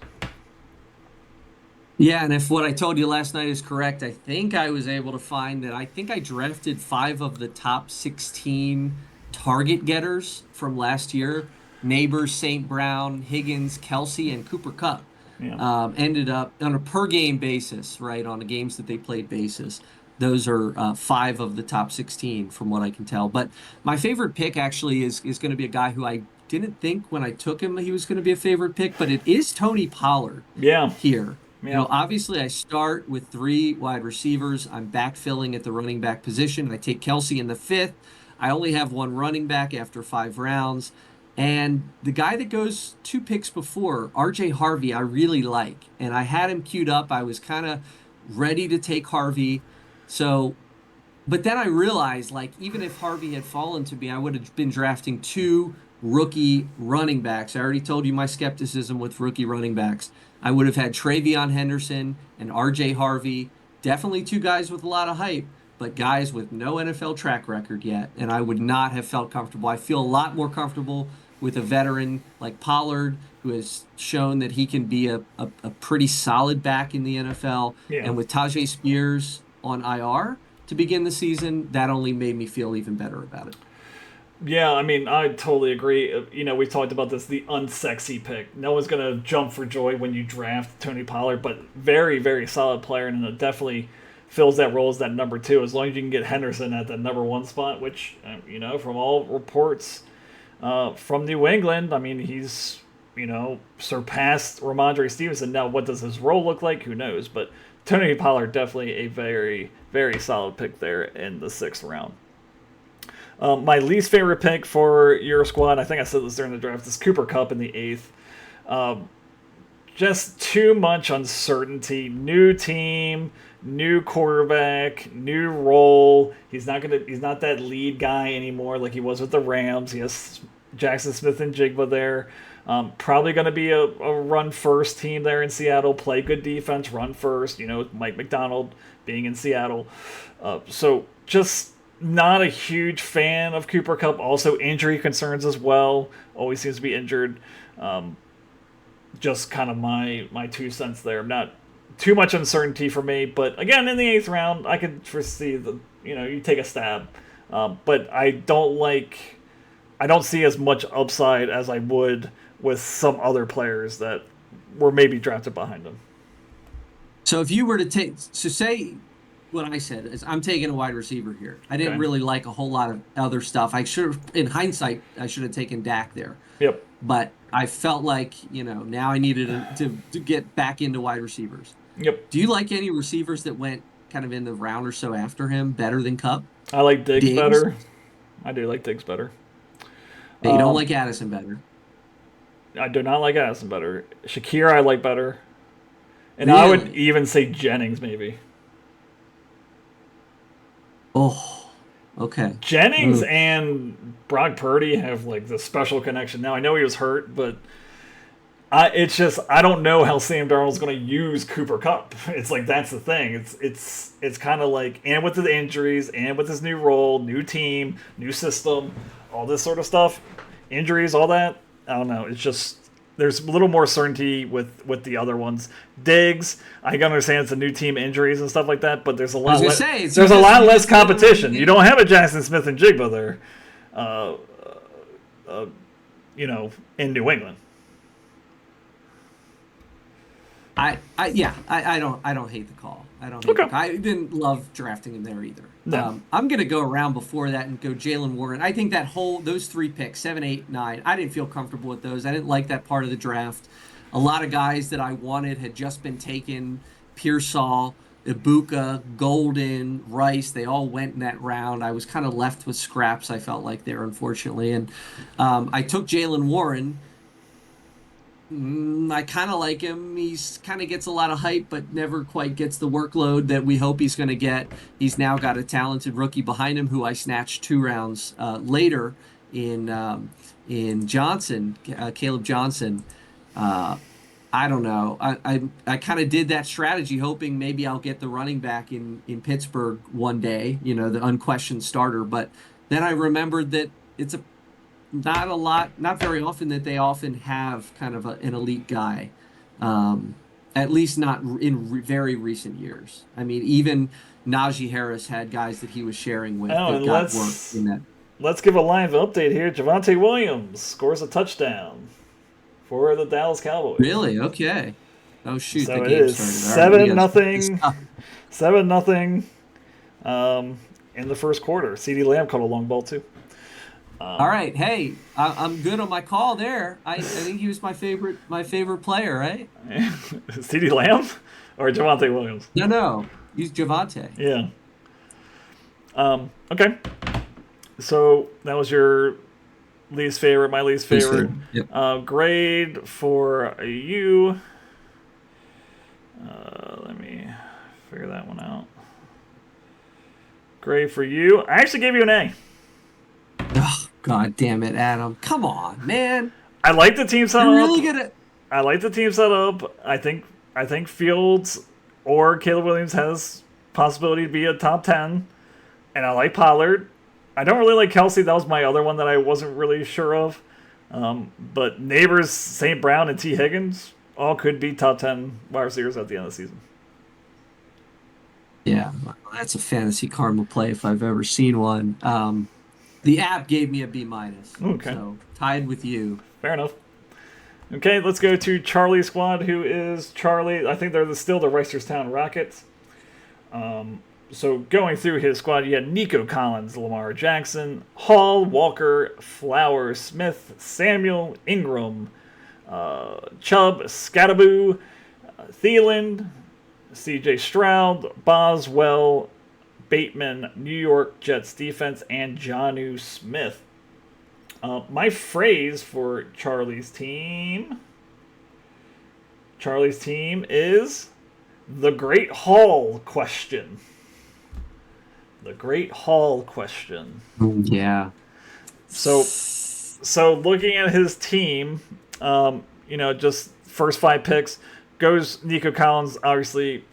Yeah, and if what I told you last night is correct, I think I was able to find that I think I drafted 5 of the top 16 target getters from last year. Neighbors, St. Brown, Higgins, Kelsey, and Cooper Kupp. Yeah. Ended up on a per game basis, right, on the games that they played basis. Those are 5 of the top 16 from what I can tell. But my favorite pick actually is going to be a guy who I didn't think when I took him he was going to be a favorite pick, but it is Tony Pollard. Yeah. Here. Yeah. Obviously I start with 3 wide receivers. I'm backfilling at the running back position. I take Kelsey in the 5th. I only have 1 running back after 5 rounds. And the guy that goes 2 picks before, RJ Harvey, I really like. And I had him queued up. I was kind of ready to take Harvey. So, but then I realized, like, even if Harvey had fallen to me, I would have been drafting 2 rookie running backs. I already told you my skepticism with rookie running backs. I would have had Travion Henderson and RJ Harvey, definitely 2 guys with a lot of hype, but guys with no NFL track record yet, and I would not have felt comfortable. I feel a lot more comfortable with a veteran like Pollard, who has shown that he can be a pretty solid back in the NFL, and with Tajay Spears on IR to begin the season, that only made me feel even better about it. Yeah, I mean, I totally agree. We talked about this, the unsexy pick. No one's going to jump for joy when you draft Tony Pollard, but very, very solid player, and it definitely fills that role as that number 2, as long as you can get Henderson at the number 1 spot, which, from all reports from New England, I mean, he's, surpassed Ramondre Stevenson. Now, what does his role look like? Who knows? But Tony Pollard definitely a very, very solid pick there in the 6th round. My least favorite pick for your squad, I think I said this during the draft, is Cooper Kupp in the 8th. Just too much uncertainty. New team, new quarterback, new role. He's not that lead guy anymore like he was with the Rams. He has Jackson Smith and Jigba there. Probably going to be a run first team there in Seattle. Play good defense, run first. Mike McDonald being in Seattle. So just not a huge fan of Cooper Kupp. Also injury concerns as well. Always seems to be injured. Just kind of my 2 cents there. Not too much uncertainty for me, but again, in the 8th round, I could foresee you take a stab. But I don't see as much upside as I would with some other players that were maybe drafted behind him. So if you were to say what I said is I'm taking a wide receiver here. I didn't really like a whole lot of other stuff. In hindsight, I should have taken Dak there. Yep. But I felt like, now I needed to get back into wide receivers. Yep. Do you like any receivers that went kind of in the round or so after him better than Kupp? I like Diggs better. I do like Diggs better. Hey, you don't like Addison better? I do not like Addison better. Shakir I like better. And really? I would even say Jennings maybe. Oh, okay. Jennings and Brock Purdy have this special connection. Now I know he was hurt, but I don't know how Sam Darnold's going to use Cooper Kupp. It's that's the thing. It's kind of and with the injuries and with his new role, new team, new system, all this sort of stuff, injuries, all that. I don't know. It's just there's a little more certainty with the other ones. Diggs, I can understand it's a new team, injuries and stuff like that, but there's a lot less competition. You don't have a Jackson Smith and Jigba there, in New England. I don't hate the call. I didn't love drafting him there either. No. I'm going to go around before that and go Jaylen Warren. I think those 3 picks, 7, 8, 9, I didn't feel comfortable with those. I didn't like that part of the draft. A lot of guys that I wanted had just been taken. Pearsall, Ibuka, Golden, Rice, they all went in that round. I was kind of left with scraps, I felt like there, unfortunately. And I took Jaylen Warren. I kind of like him. He's kind of gets a lot of hype, but never quite gets the workload that we hope he's going to get. He's now got a talented rookie behind him, who I snatched 2 rounds later in Johnson, Caleb Johnson. I don't know. I kind of did that strategy, hoping maybe I'll get the running back in Pittsburgh one day, the unquestioned starter. But then I remembered that it's not very often that they often have kind of an elite guy, at least not in very recent years. I mean, even Najee Harris had guys that he was sharing with that got work in that. Let's give a live update here. Javonte Williams scores a touchdown for the Dallas Cowboys. Really? Okay. Oh, shoot. So the it game is started. 7-0. 7-0 in the first quarter. CeeDee Lamb caught a long ball, too. All right, hey, I'm good on my call there. I think he was my favorite player, right? CeeDee Lamb or Javonte Williams? No, he's Javonte. Yeah. Okay. So that was your least favorite, my least favorite. Yep. Grade for you. Let me figure that one out. Grade for you. I actually gave you an A. Oh, God damn it, Adam. Come on, man. I like the team setup. You're really gonna... I like the team setup. I think Fields or Caleb Williams has possibility to be a top 10. And I like Pollard. I don't really like Kelsey. That was my other one that I wasn't really sure of. But Neighbors, St. Brown, and T. Higgins all could be top 10 wide receivers at the end of the season. Yeah, that's a fantasy Cardinal play if I've ever seen one. The app gave me a B-. Okay. So tied with you. Fair enough. Okay, let's go to Charlie's squad, who is Charlie. I think they're still the Reisterstown Rockets. So going through his squad, you had Nico Collins, Lamar Jackson, Hall, Walker, Flowers, Smith, Samuel, Ingram, Chubb, Scattaboo, Thielen, C.J. Stroud, Boswell, Bateman, New York Jets defense, and Jonnu Smith. My phrase for Charlie's team is the Great Hall question. The Great Hall question. Yeah. So looking at his team, just first 5 picks, goes Nico Collins, obviously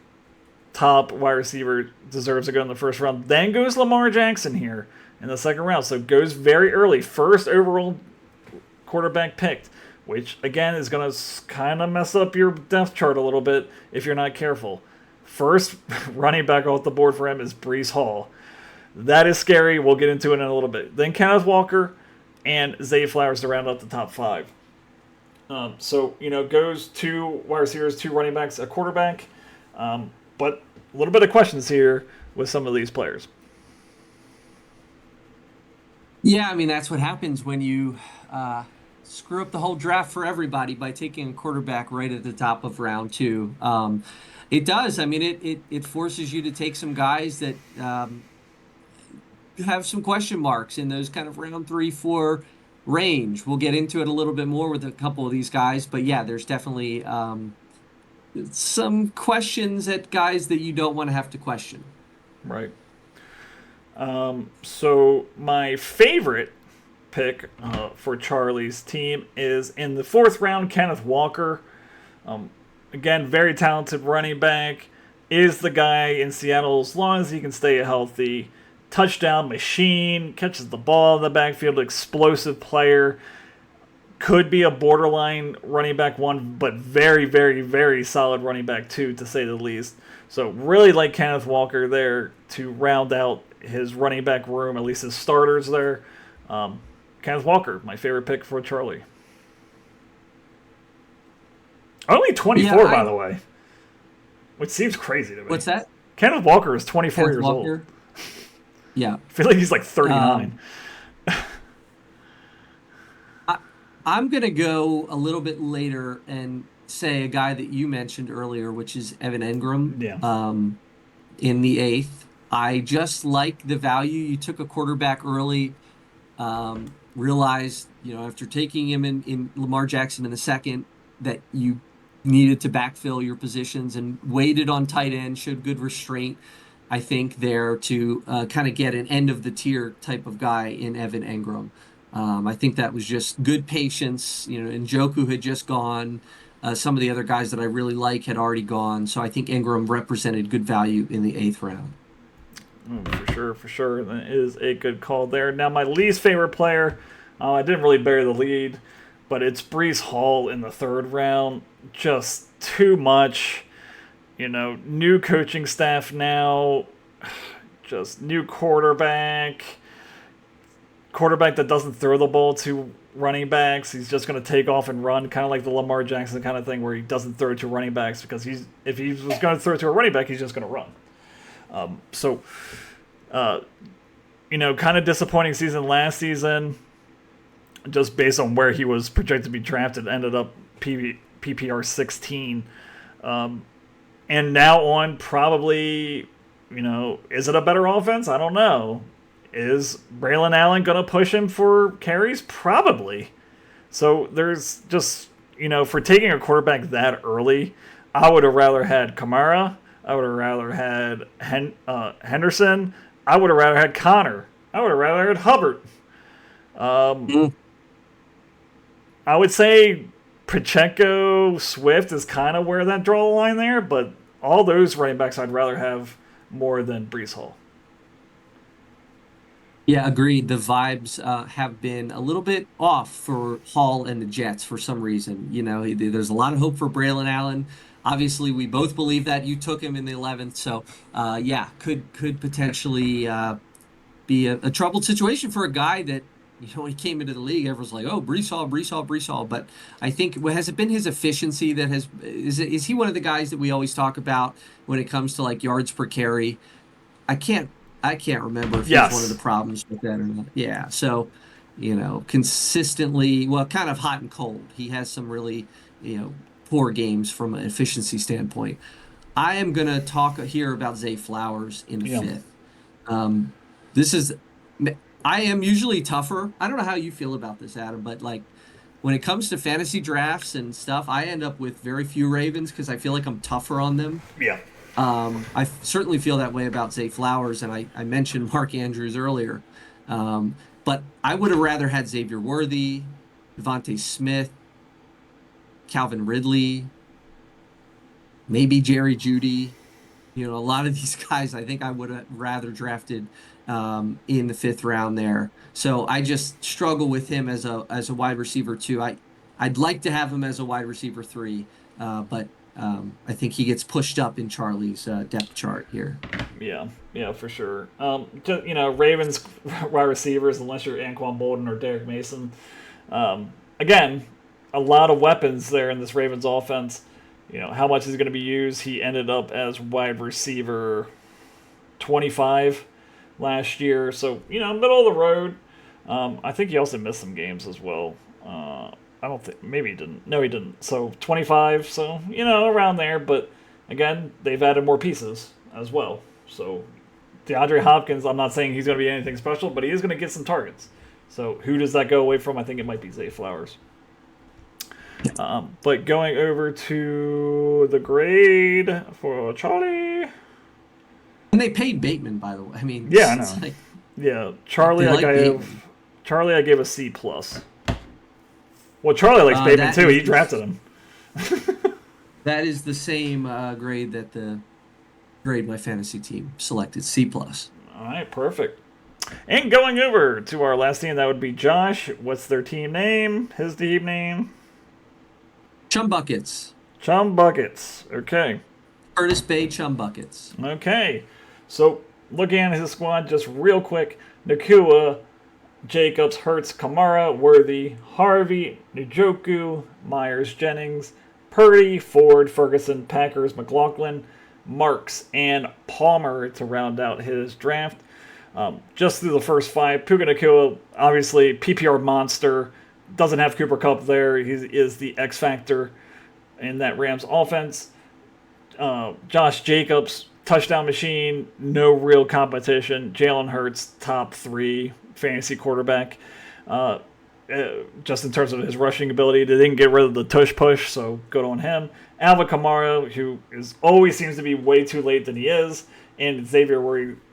top wide receiver, deserves to go in the first round. Then goes Lamar Jackson here in the second round. So goes very early, first overall quarterback picked, which again is going to kind of mess up your depth chart a little bit if you're not careful. First running back off the board for him is Breece Hall. That is scary. We'll get into it in a little bit. Then Kenneth Walker and Zay Flowers to round up the top 5. Goes 2 wide receivers, 2 running backs, a quarterback. But a little bit of questions here with some of these players. Yeah, I mean, that's what happens when you screw up the whole draft for everybody by taking a quarterback right at the top of round 2. It does. I mean, it forces you to take some guys that have some question marks in those kind of round 3, 4 range. We'll get into it a little bit more with a couple of these guys, but yeah, there's definitely some questions at guys that you don't want to have to question. Right. So my favorite pick for Charlie's team is in the 4th round, Kenneth Walker. Again, very talented running back. Is the guy in Seattle as long as he can stay healthy. Touchdown machine, catches the ball in the backfield, explosive player. Could be a borderline running back 1, but very, very, very solid running back 2, to say the least. So really like Kenneth Walker there to round out his running back room, at least his starters there. Kenneth Walker, my favorite pick for Charlie. Only 24, by the way. Which seems crazy to me. What's that? Kenneth Walker is 24 years old. Yeah. I feel like he's like 39. I'm going to go a little bit later and say a guy that you mentioned earlier, which is Evan Engram. Yeah. In the 8th. I just like the value. You took a quarterback early, realized, after taking him in Lamar Jackson in the 2nd, that you needed to backfill your positions and waited on tight end, showed good restraint, I think, there to kind of get an end of the tier type of guy in Evan Engram. I think that was just good patience. Njoku had just gone. Some of the other guys that I really like had already gone. So I think Engram represented good value in the 8th round. For sure. That is a good call there. Now, my least favorite player, I didn't really bury the lead, but it's Breece Hall in the 3rd round. Just too much. New coaching staff now, just new quarterback that doesn't throw the ball to running backs. He's just going to take off and run, kind of like the Lamar Jackson kind of thing where he doesn't throw to running backs because if he was going to throw to a running back, he's just going to run. Kind of disappointing season last season, just based on where he was projected to be drafted, ended up PPR 16. And now on probably, is it a better offense? I don't know. Is Braylon Allen going to push him for carries? Probably. So there's just, for taking a quarterback that early, I would have rather had Kamara. I would have rather had Henderson. I would have rather had Connor. I would have rather had Hubbard. I would say Pacheco, Swift is kind of where that draw the line there, but all those running backs I'd rather have more than Breece Hall. Yeah, agreed. The vibes have been a little bit off for Hall and the Jets for some reason. There's a lot of hope for Braylon Allen. Obviously, we both believe that. You took him in the 11th, so could potentially be a troubled situation for a guy that, when he came into the league, everyone's like, oh, Breece Hall. But I think, has it been his efficiency that is he one of the guys that we always talk about when it comes to like yards per carry? I can't remember if he's one of the problems with that or not. Yeah, so, consistently, kind of hot and cold. He has some really, poor games from an efficiency standpoint. I am going to talk here about Zay Flowers in the Yeah. fifth. Um, this is, I am usually tougher. I don't know how you feel about this, Adam, but like when it comes to fantasy drafts and stuff, I end up with very few Ravens because I feel like I'm tougher on them. Yeah. Certainly feel that way about Zay Flowers, and I mentioned Mark Andrews earlier. But I would have rather had Xavier Worthy, Devontae Smith, Calvin Ridley, maybe Jerry Jeudy. A lot of these guys I think I would have rather drafted in the fifth round there. So I just struggle with him as a wide receiver too. I'd like to have him as a wide receiver 3, but I think he gets pushed up in Charlie's depth chart here. Yeah, for sure. Ravens wide receivers, unless you're Anquan Bolden or Derek Mason. Again, a lot of weapons there in this Ravens offense. How much is going to be used? He ended up as wide receiver 25 last year. So, middle of the road. I think he also missed some games as well. I don't think, maybe he didn't. No, he didn't. So 25, so, around there. But again, they've added more pieces as well. So DeAndre Hopkins, I'm not saying he's going to be anything special, but he is going to get some targets. So who does that go away from? I think it might be Zay Flowers. But going over to the grade for Charlie. And they paid Bateman, by the way. I mean, yeah, I know. Yeah, Charlie, I gave a C plus. Well, Charlie likes Bateman too. He drafted him. That is the same grade that the grade my fantasy team selected, C plus. All right, perfect. And going over to our last team, that would be Josh. What's their team name? His team name? Chum Buckets. Chum Buckets. Okay. Curtis Bay Chum Buckets. Okay. So, looking at his squad just real quick. Nacua, Jacobs, Hurts, Kamara, Worthy, Harvey, Njoku, Myers, Jennings, Purdy, Ford, Ferguson, Packers, McLaughlin, Marks, and Palmer to round out his draft. Just through the first 5, Puka Nacua, obviously PPR monster. Doesn't have Cooper Kupp there. He is the X factor in that Rams offense. Josh Jacobs, touchdown machine, no real competition. Jalen Hurts, top 3 fantasy quarterback. Just in terms of his rushing ability, they didn't get rid of the tush push, so good on him. Alvin Kamara, who always seems to be way too late than he is, and Xavier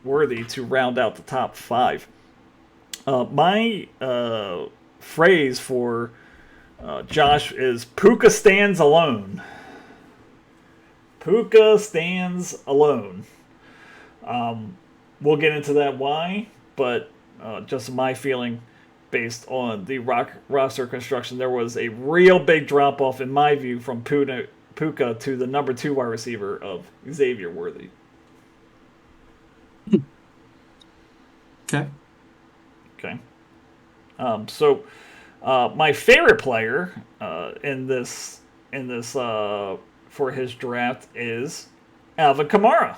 Worthy to round out the top 5. My phrase for Josh is Puka stands alone. Puka stands alone. We'll get into that why, but just my feeling based on the roster construction, there was a real big drop off in my view from Puka to the number 2 wide receiver of Xavier Worthy. Okay. So my favorite player in this for his draft is Alvin Kamara.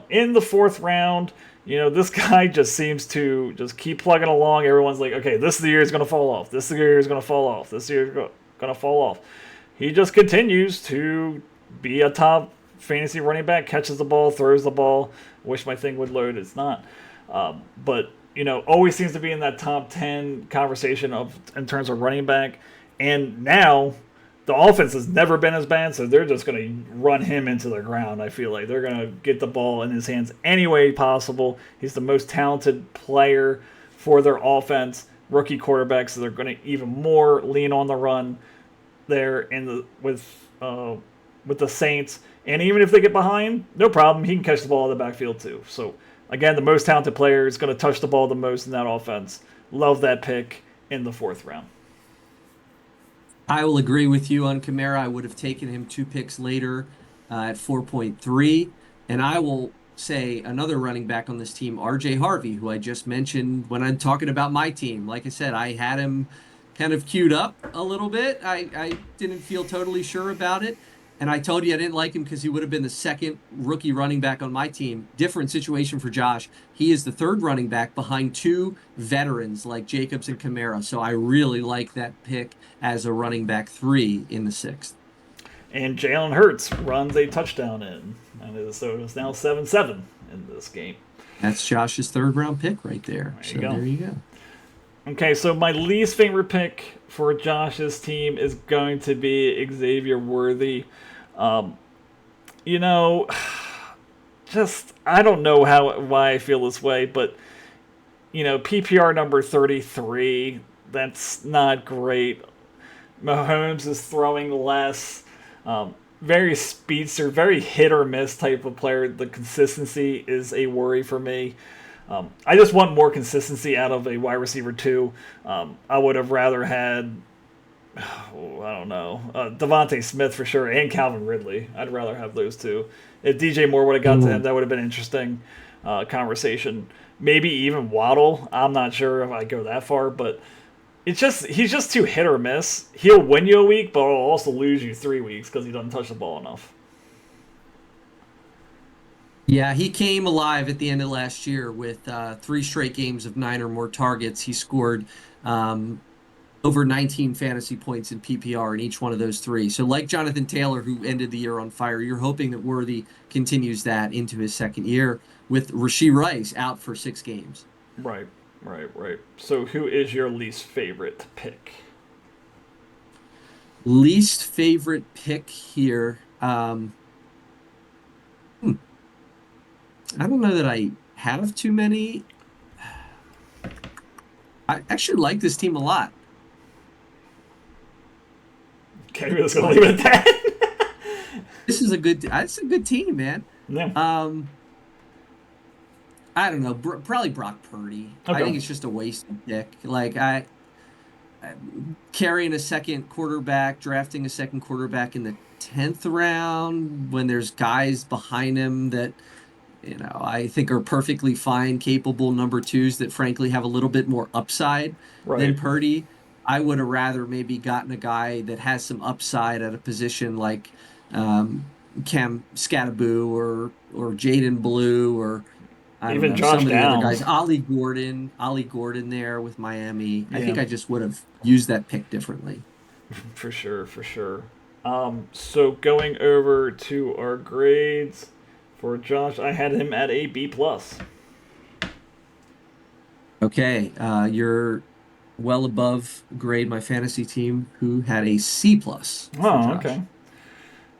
In the 4th round, this guy just seems to just keep plugging along. Everyone's like, okay, this is the year he's going to fall off. This is the year he's going to fall off. This year he's going to fall off. He just continues to be a top fantasy running back, catches the ball, throws the ball. Wish my thing would load. It's not. But always seems to be in that top 10 conversation in terms of running back. And now the offense has never been as bad, so they're just going to run him into the ground. I feel like they're going to get the ball in his hands any way possible. He's the most talented player for their offense, rookie quarterback, so they're going to even more lean on the run there with the Saints. And even if they get behind, no problem. He can catch the ball in the backfield too. So again, the most talented player is going to touch the ball the most in that offense. Love that pick in the 4th round. I will agree with you on Kamara. I would have taken him 2 picks later at 4.3. And I will say another running back on this team, RJ Harvey, who I just mentioned when I'm talking about my team. Like I said, I had him kind of queued up a little bit. I didn't feel totally sure about it. And I told you I didn't like him because he would have been the 2nd rookie running back on my team. Different situation for Josh. He is the 3rd running back behind 2 veterans like Jacobs and Kamara. So I really like that pick as a running back 3 in the 6th. and Jalen Hurts runs a touchdown in. So it's now 7-7 in this game. That's Josh's third round pick right there. There you go. Okay, so my least favorite pick for Josh's team is going to be Xavier Worthy. You know, just I don't know why I feel this way, but you know, PPR number 33, that's not great. Mahomes is throwing less. Very speedster, very hit or miss type of player. The consistency is a worry for me. I just want more consistency out of a wide receiver too. I would have rather had, I don't know, Devontae Smith for sure, and Calvin Ridley. I'd rather have those two. If DJ Moore would have got to him, that would have been an interesting conversation. Maybe even Waddle. I'm not sure if I go that far, but he's just too hit or miss. He'll win you a week, but he'll also lose you 3 weeks because he doesn't touch the ball enough. Yeah, he came alive at the end of last year with 3 straight games of 9 or more targets. He scored over 19 fantasy points in PPR in each one of those 3. So like Jonathan Taylor, who ended the year on fire, you're hoping that Worthy continues that into his second year with Rashee Rice out for 6 games. Right. So who is your least favorite pick? Least favorite pick here. I don't know that I have too many. I actually like this team a lot. Okay, we're just gonna leave it at that. It's a good team, man. Yeah. I don't know. Probably Brock Purdy. Okay. I think it's just a wasted pick. Like carrying a second quarterback, drafting a second quarterback in the 10th round when there's guys behind him that, you know, I think are perfectly fine, capable number 2s that frankly have a little bit more upside than Purdy. I would have rather maybe gotten a guy that has some upside at a position like Cam Skattebo or Jaden Blue or even Josh some of the Downs. other guys. Ollie Gordon there with Miami. Yeah. I think I just would have used that pick differently. For sure. So going over to our grades for Josh, I had him at a B+. Okay, you're well above grade my fantasy team, who had a C+. Oh,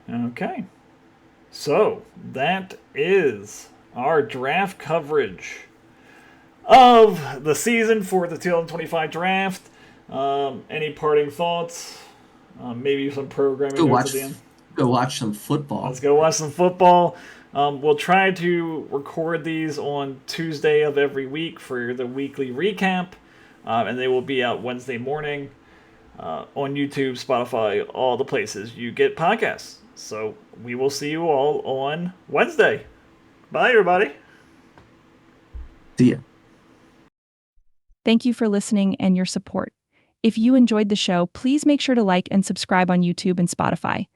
okay. So that is our draft coverage of the season for the 2025 draft. Any parting thoughts? Maybe some programming notes at the end. Go watch some football. Let's go watch some football. We'll try to record these on Tuesday of every week for the weekly recap, and they will be out Wednesday morning on YouTube, Spotify, all the places you get podcasts. So we will see you all on Wednesday. Bye, everybody. See ya. Thank you for listening and your support. If you enjoyed the show, please make sure to like and subscribe on YouTube and Spotify.